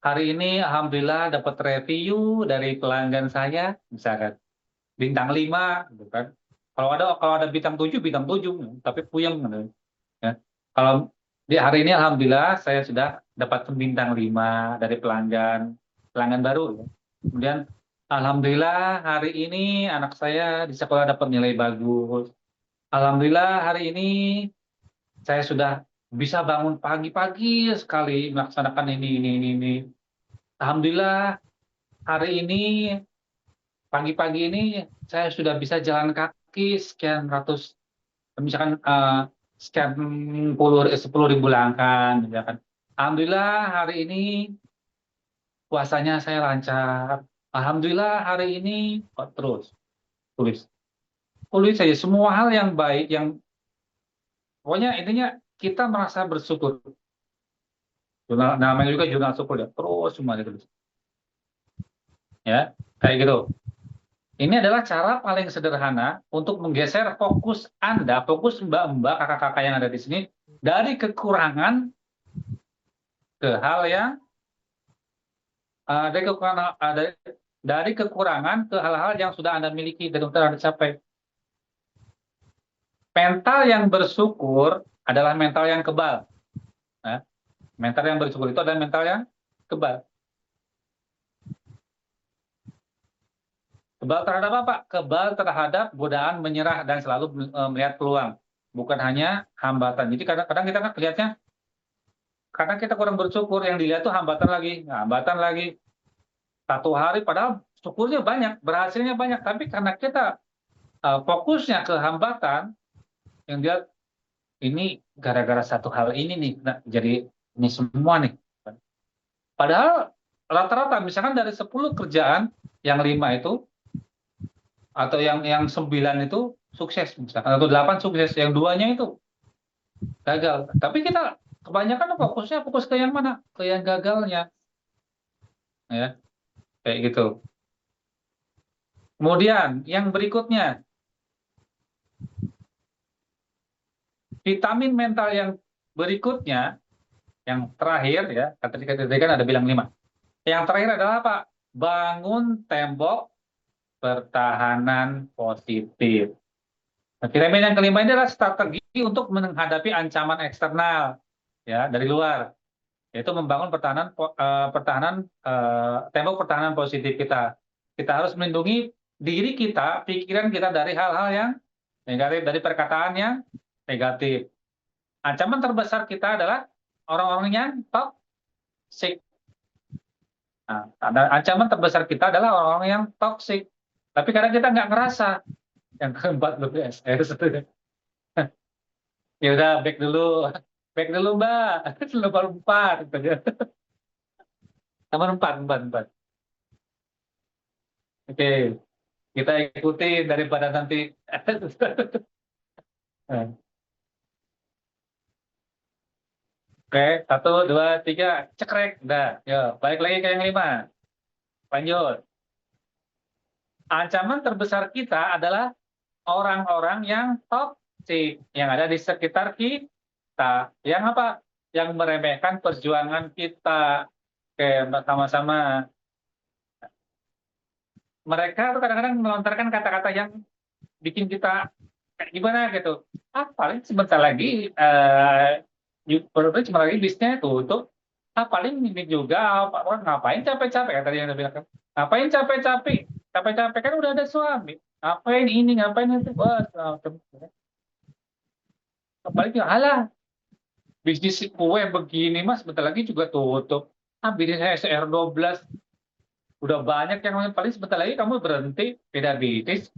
Hari ini alhamdulillah dapat review dari pelanggan saya, misalkan bintang 5, gitu kan. Kalau ada bintang 7, tapi puyeng gitu. Ya. Kalau di hari ini alhamdulillah saya sudah dapat bintang 5 dari pelanggan pelanggan baru ya. Kemudian alhamdulillah hari ini anak saya di sekolah dapat nilai bagus. Alhamdulillah hari ini saya sudah bisa bangun pagi-pagi sekali melaksanakan ini. Alhamdulillah hari ini pagi-pagi ini saya sudah bisa jalan kaki sekian ratus, misalkan sekian 10.000 langkah, misalkan. Alhamdulillah hari ini puasanya saya lancar. Alhamdulillah hari ini terus tulis, tulis saja semua hal yang baik, yang pokoknya intinya kita merasa bersyukur. Jurnal, namanya juga jurnal syukur ya, terus semua ditulis. Ya, kayak gitu. Ini adalah cara paling sederhana untuk menggeser fokus Anda, fokus mbak-mbak, kakak-kakak yang ada di sini, dari kekurangan ke hal yang dari kekurangan ke hal-hal yang sudah Anda miliki dan sudah Anda capai. Mental yang bersyukur adalah mental yang kebal. Nah, mental yang bersyukur itu adalah mental yang kebal. Kebal terhadap apa? Kebal terhadap godaan menyerah dan selalu melihat peluang, bukan hanya hambatan. Jadi kadang-kadang kita kan lihatnya, karena kita kurang bersyukur, yang dilihat tuh hambatan lagi. Satu hari padahal syukurnya banyak, berhasilnya banyak, tapi karena kita fokusnya ke hambatan, yang dia ini gara-gara satu hal ini nih, nah, jadi ini semua nih. Padahal rata-rata misalkan dari 10 kerjaan, yang 5 itu atau yang 9 itu sukses misalkan, atau 8 sukses, yang duanya itu gagal. Tapi kita kebanyakan fokusnya fokus ke yang mana? Ke yang gagalnya, ya kayak gitu. Kemudian yang berikutnya, vitamin mental yang berikutnya, yang terakhir ya, tadi kan ada bilang 5. Yang terakhir adalah apa? Bangun tembok pertahanan positif. Nah, vitamin yang kelima ini adalah strategi untuk menghadapi ancaman eksternal ya dari luar, yaitu membangun tembok pertahanan positif kita. Kita harus melindungi diri kita, pikiran kita dari hal-hal yang negatif, dari perkataan yang negatif. Ancaman terbesar kita adalah orang-orang yang toxic. Nah, ancaman terbesar kita adalah orang-orang yang toxic. Tapi kadang kita nggak ngerasa. Yang keempat BPSS. Ya udah back dulu. Back dulu Mbak. Nomor 4. Nomor 4, 4, 4. Oke. Kita ikuti daripada nanti. Oke, 1, 2, 3, cekrek. Udah, yuk, balik lagi ke yang 5. Lanjut. Ancaman terbesar kita adalah orang-orang yang toksik yang ada di sekitar kita. Yang apa? Yang meremehkan perjuangan kita. Oke, sama-sama. Mereka tuh kadang-kadang melontarkan kata-kata yang bikin kita kayak gimana gitu. Ah, paling sebentar lagi cuma lagi bisnisnya tutup. Ah, paling ini juga orang ngapain capek-capek ya tadi yang udah bilang kan. Ngapain capek-capek? Capek-capek kan udah ada suami. Ngapain ini, ngapain itu? Wah, apalagi alah bisnis kue begini mas bentar lagi juga tutup. Ah, bisnis SR12 udah banyak yang paling sebentar lagi kamu berhenti beda bisnis.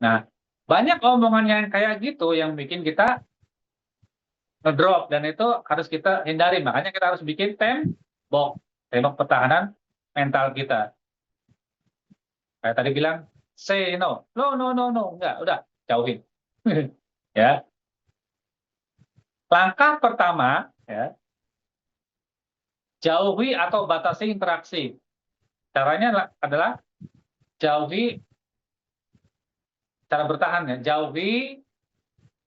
Nah, banyak omongan yang kayak gitu yang bikin kita ngedrop dan itu harus kita hindari. Makanya kita harus bikin tembok pertahanan mental kita. Kayak tadi bilang, say no, no, no, no, no, enggak, udah jauhin. Ya, langkah pertama, ya, jauhi atau batasi interaksi. Caranya adalah jauhi cara bertahan ya, jauhi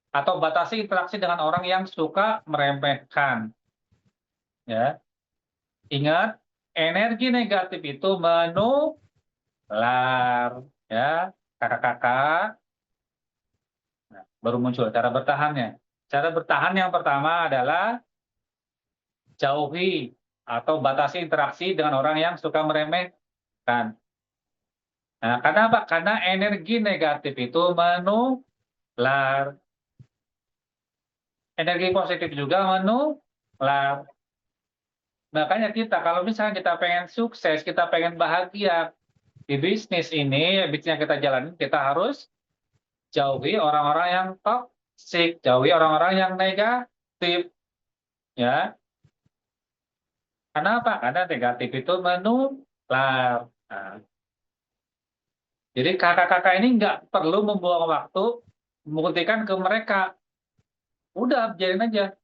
atau batasi interaksi dengan orang yang suka meremehkan. Ya, ingat energi negatif itu menular, ya, kakak-kakak. Nah, baru muncul cara bertahannya. Cara bertahan yang pertama adalah jauhi atau batasi interaksi dengan orang yang suka meremehkan. Nah, karena apa? Karena energi negatif itu menular. Energi positif juga menular. Makanya kita, kalau misalnya kita pengen sukses, kita pengen bahagia di bisnis ini, bisnis yang kita jalanin, kita harus jauhi orang-orang yang toksik, jauhi orang-orang yang negatif. Ya, karena apa? Karena negatif itu menular. Nah, jadi kakak-kakak ini nggak perlu membuang waktu membuktikan ke mereka. Udah, biarin aja.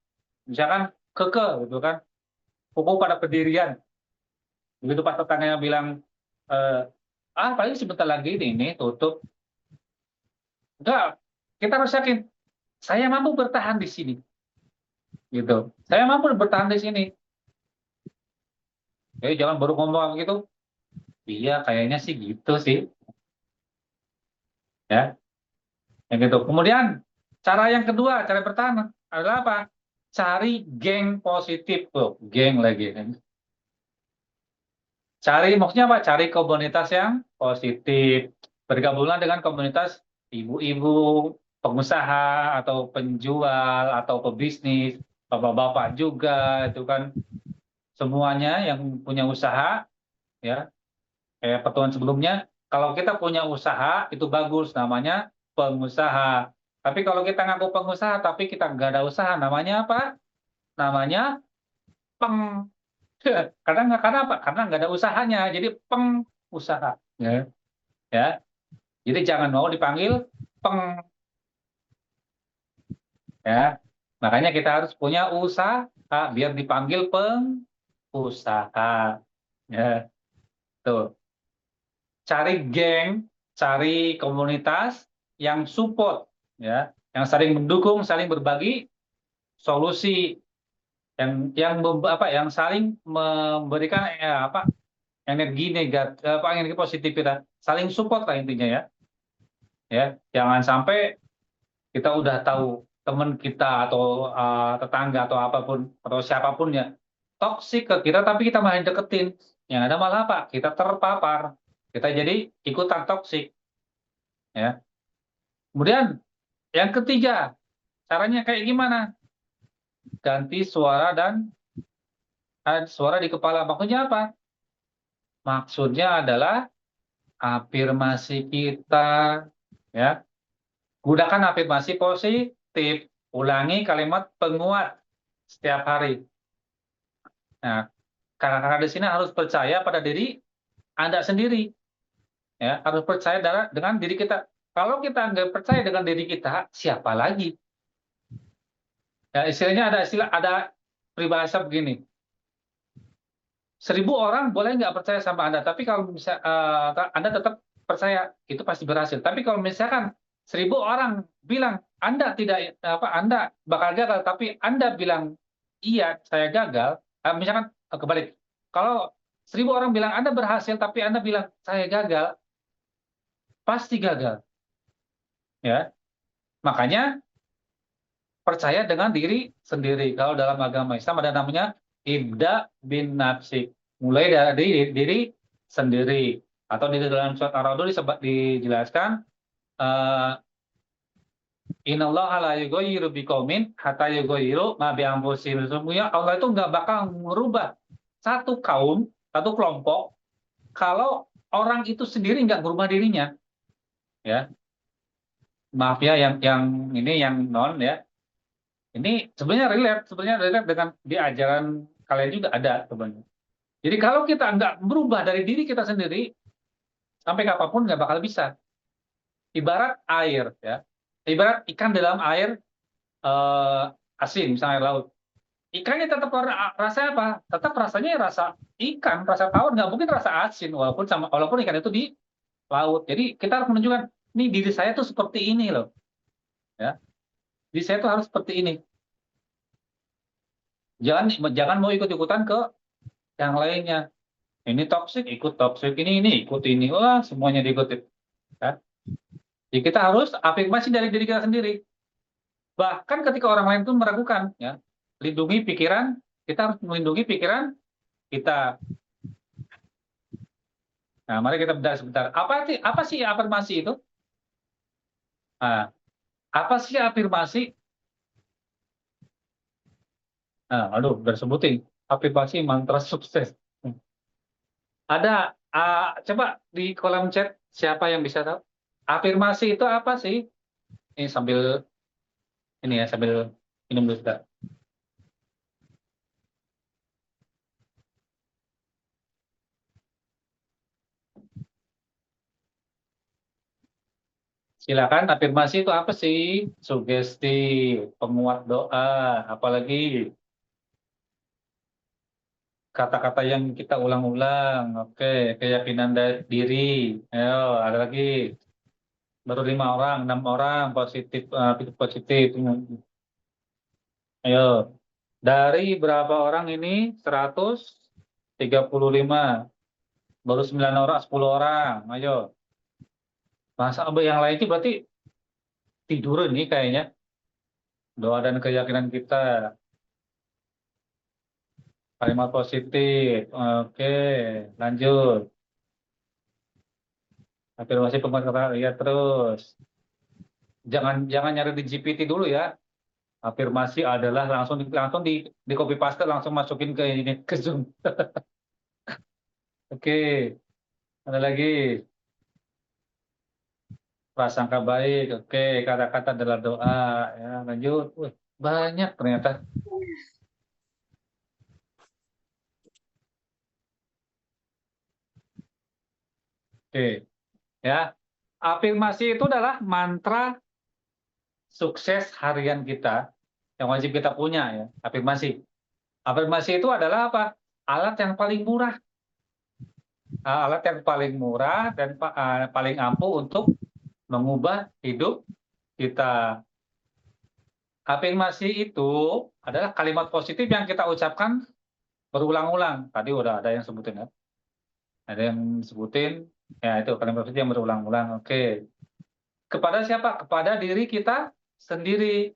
Misalkan gitu kan, kuku pada pendirian. Begitu pas tetangganya bilang, eh, ah paling sebentar lagi ini tutup. Enggak, kita harus yakin, saya mampu bertahan di sini. Gitu. Saya mampu bertahan di sini. Jadi jangan baru ngomong begitu, iya kayaknya sih gitu sih. Ya, yang gitu. Kemudian cara yang kedua, cara bertahan adalah apa? Cari geng positif tuh, geng lagi. Cari maksudnya apa? Cari komunitas yang positif. Bergabunglah dengan komunitas ibu-ibu, pengusaha atau penjual atau pebisnis, bapak-bapak juga itu kan semuanya yang punya usaha ya. Kayak pertemuan sebelumnya, kalau kita punya usaha itu bagus namanya pengusaha. Tapi kalau kita ngaku pengusaha tapi kita nggak ada usaha namanya apa? Namanya peng. Karena apa? Karena nggak ada usahanya, jadi pengusaha. Ya, ya. Jadi jangan mau dipanggil peng, ya. Makanya kita harus punya usaha biar dipanggil pengusaha. Ya, tuh. Cari geng, cari komunitas yang support, ya, yang saling mendukung, saling berbagi solusi, yang saling memberikan energi negatif, energi positif kita, saling support lah intinya ya. Ya, jangan sampai kita udah tahu teman kita atau tetangga atau apapun atau siapapun ya toksik ke kita tapi kita malah deketin. Yang ada malah apa? Kita terpapar. Kita jadi ikutan toksik ya. Kemudian yang ketiga, caranya kayak gimana? Ganti suara dan suara di kepala. Maksudnya apa? Maksudnya adalah afirmasi kita ya. Gunakan afirmasi positif. Ulangi kalimat penguat setiap hari. Nah, kakak-kakak di sini harus percaya pada diri Anda sendiri. Ya, harus percaya dengan diri kita. Kalau kita nggak percaya dengan diri kita, siapa lagi? Ya, istilahnya ada peribahasa begini. 1.000 orang boleh nggak percaya sama Anda, tapi kalau Anda tetap percaya, itu pasti berhasil. Tapi kalau misalkan 1.000 orang bilang Anda tidak Anda bakal gagal, tapi Anda bilang iya saya gagal, misalkan kebalik. Kalau 1.000 orang bilang Anda berhasil, tapi Anda bilang saya gagal, pasti gagal. Ya, makanya percaya dengan diri sendiri. Kalau dalam agama Islam ada namanya ibda bin nafsik. Mulai dari diri sendiri. Atau di dalam surat Ar-Ra'd dijelaskan, innallaha la yughayyiru biqaumin hatta yughayyiru ma bi anfusihim. Sesungguhnya Allah itu nggak bakal merubah satu kaum, satu kelompok, kalau orang itu sendiri nggak merubah dirinya. Ya, maaf ya yang ini yang non ya. Ini sebenarnya relate dengan di ajaran kalian juga ada sebenarnya. Jadi kalau kita nggak berubah dari diri kita sendiri, sampai kapanpun nggak bakal bisa. Ibarat air, ya. Ibarat ikan dalam air asin, misalnya air laut. Ikannya tetap rasa apa? Tetap rasanya rasa ikan, rasa tawar, nggak mungkin rasa asin, walaupun ikan itu di laut. Jadi kita harus menunjukkan, nih diri saya tuh seperti ini loh, ya. Diri saya tuh harus seperti ini. Jangan mau ikut-ikutan ke yang lainnya. Ini toksik, ikut toksik, ini ikut ini, wah semuanya diikutin. Ya. Jadi kita harus afirmasi dari diri kita sendiri. Bahkan ketika orang lain itu meragukan, ya, lindungi pikiran, kita harus melindungi pikiran kita. Nah, mari kita bedah sebentar. Apa sih afirmasi itu? Nah, apa sih afirmasi? Nah, aduh, udah sebutin. Afirmasi mantra sukses. Ada, coba di kolom chat siapa yang bisa tahu? Afirmasi itu apa sih? Ini sambil minum dulu sebentar. Silakan, afirmasi itu apa sih? Sugesti, penguat doa, apalagi kata-kata yang kita ulang-ulang. Oke, keyakinan diri. Ayo, ada lagi. Baru 5 orang, 6 orang positif, positif. Ayo, dari berapa orang ini? 135. Baru 9 orang, 10 orang. Ayo. Masa yang lain itu berarti tidur nih kayaknya. Doa dan keyakinan kita. Kalimat positif. Oke, lanjut. Afirmasi penguat kata ya terus. Jangan jangan nyari di GPT dulu ya. Afirmasi adalah langsung di copy paste langsung masukin ke ini ke Zoom. Oke, ada lagi. Prasangka baik. Oke, kata-kata adalah doa ya. Lanjut. Wih, banyak ternyata. Oke, ya. Afirmasi itu adalah mantra sukses harian kita yang wajib kita punya ya. Afirmasi. Afirmasi itu adalah apa? Alat yang paling murah. Alat yang paling murah dan paling ampuh untuk mengubah hidup kita. Afirmasi itu adalah kalimat positif yang kita ucapkan berulang-ulang. Tadi udah ada yang sebutin ya. Ada yang sebutin, ya itu kalimat positif yang berulang-ulang. Oke. Kepada siapa? Kepada diri kita sendiri.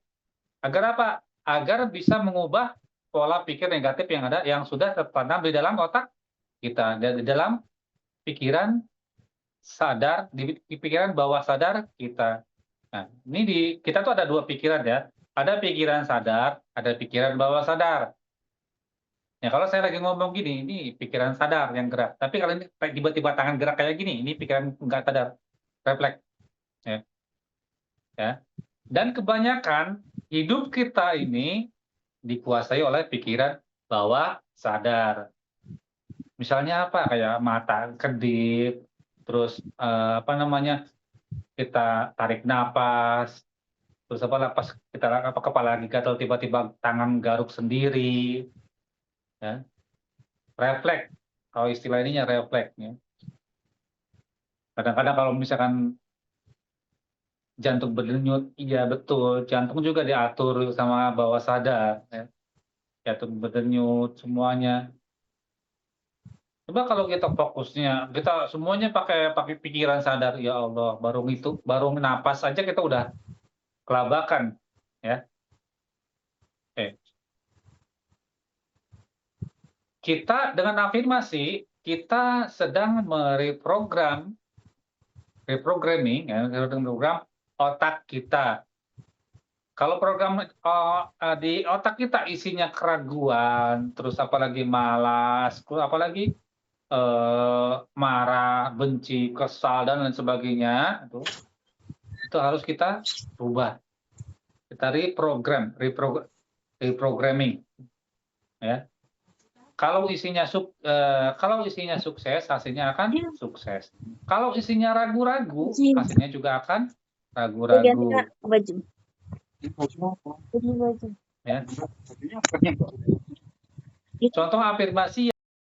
Agar apa? Agar bisa mengubah pola pikir negatif yang sudah tertanam di dalam otak kita, di dalam pikiran sadar, di pikiran bawah sadar kita. Nah, ini kita tuh ada dua pikiran ya. Ada pikiran sadar, ada pikiran bawah sadar. Ya kalau saya lagi ngomong gini, ini pikiran sadar yang gerak. Tapi kalau ini tiba-tiba tangan gerak kayak gini, ini pikiran nggak sadar, refleks. Ya, ya. Dan kebanyakan hidup kita ini dikuasai oleh pikiran bawah sadar. Misalnya apa? Kayak mata kedip, terus apa namanya, kita tarik napas, terus pas kita kepala lagi gatal tiba-tiba tangan garuk sendiri, ya. Refleks, kalau istilah ininya refleks, ya. Kadang-kadang kalau misalkan jantung berdenyut, iya betul, jantung juga diatur sama bawah sadar, ya. Jantung berdenyut semuanya. Coba kalau kita fokusnya, kita semuanya pakai pikiran sadar, ya Allah, baru napas saja kita udah kelabakan, ya. Oke. Kita dengan afirmasi, kita sedang reprogramming, ya, program otak kita. Kalau program di otak kita isinya keraguan, terus apalagi malas, apalagi marah, benci, kesal dan lain sebagainya, itu harus kita rubah. Kita reprogramming, ya. Kalau isinya sukses, hasilnya akan sukses. Kalau isinya ragu-ragu, hasilnya juga akan ragu-ragu. Baju. Baju. Ya. Contoh afirmasi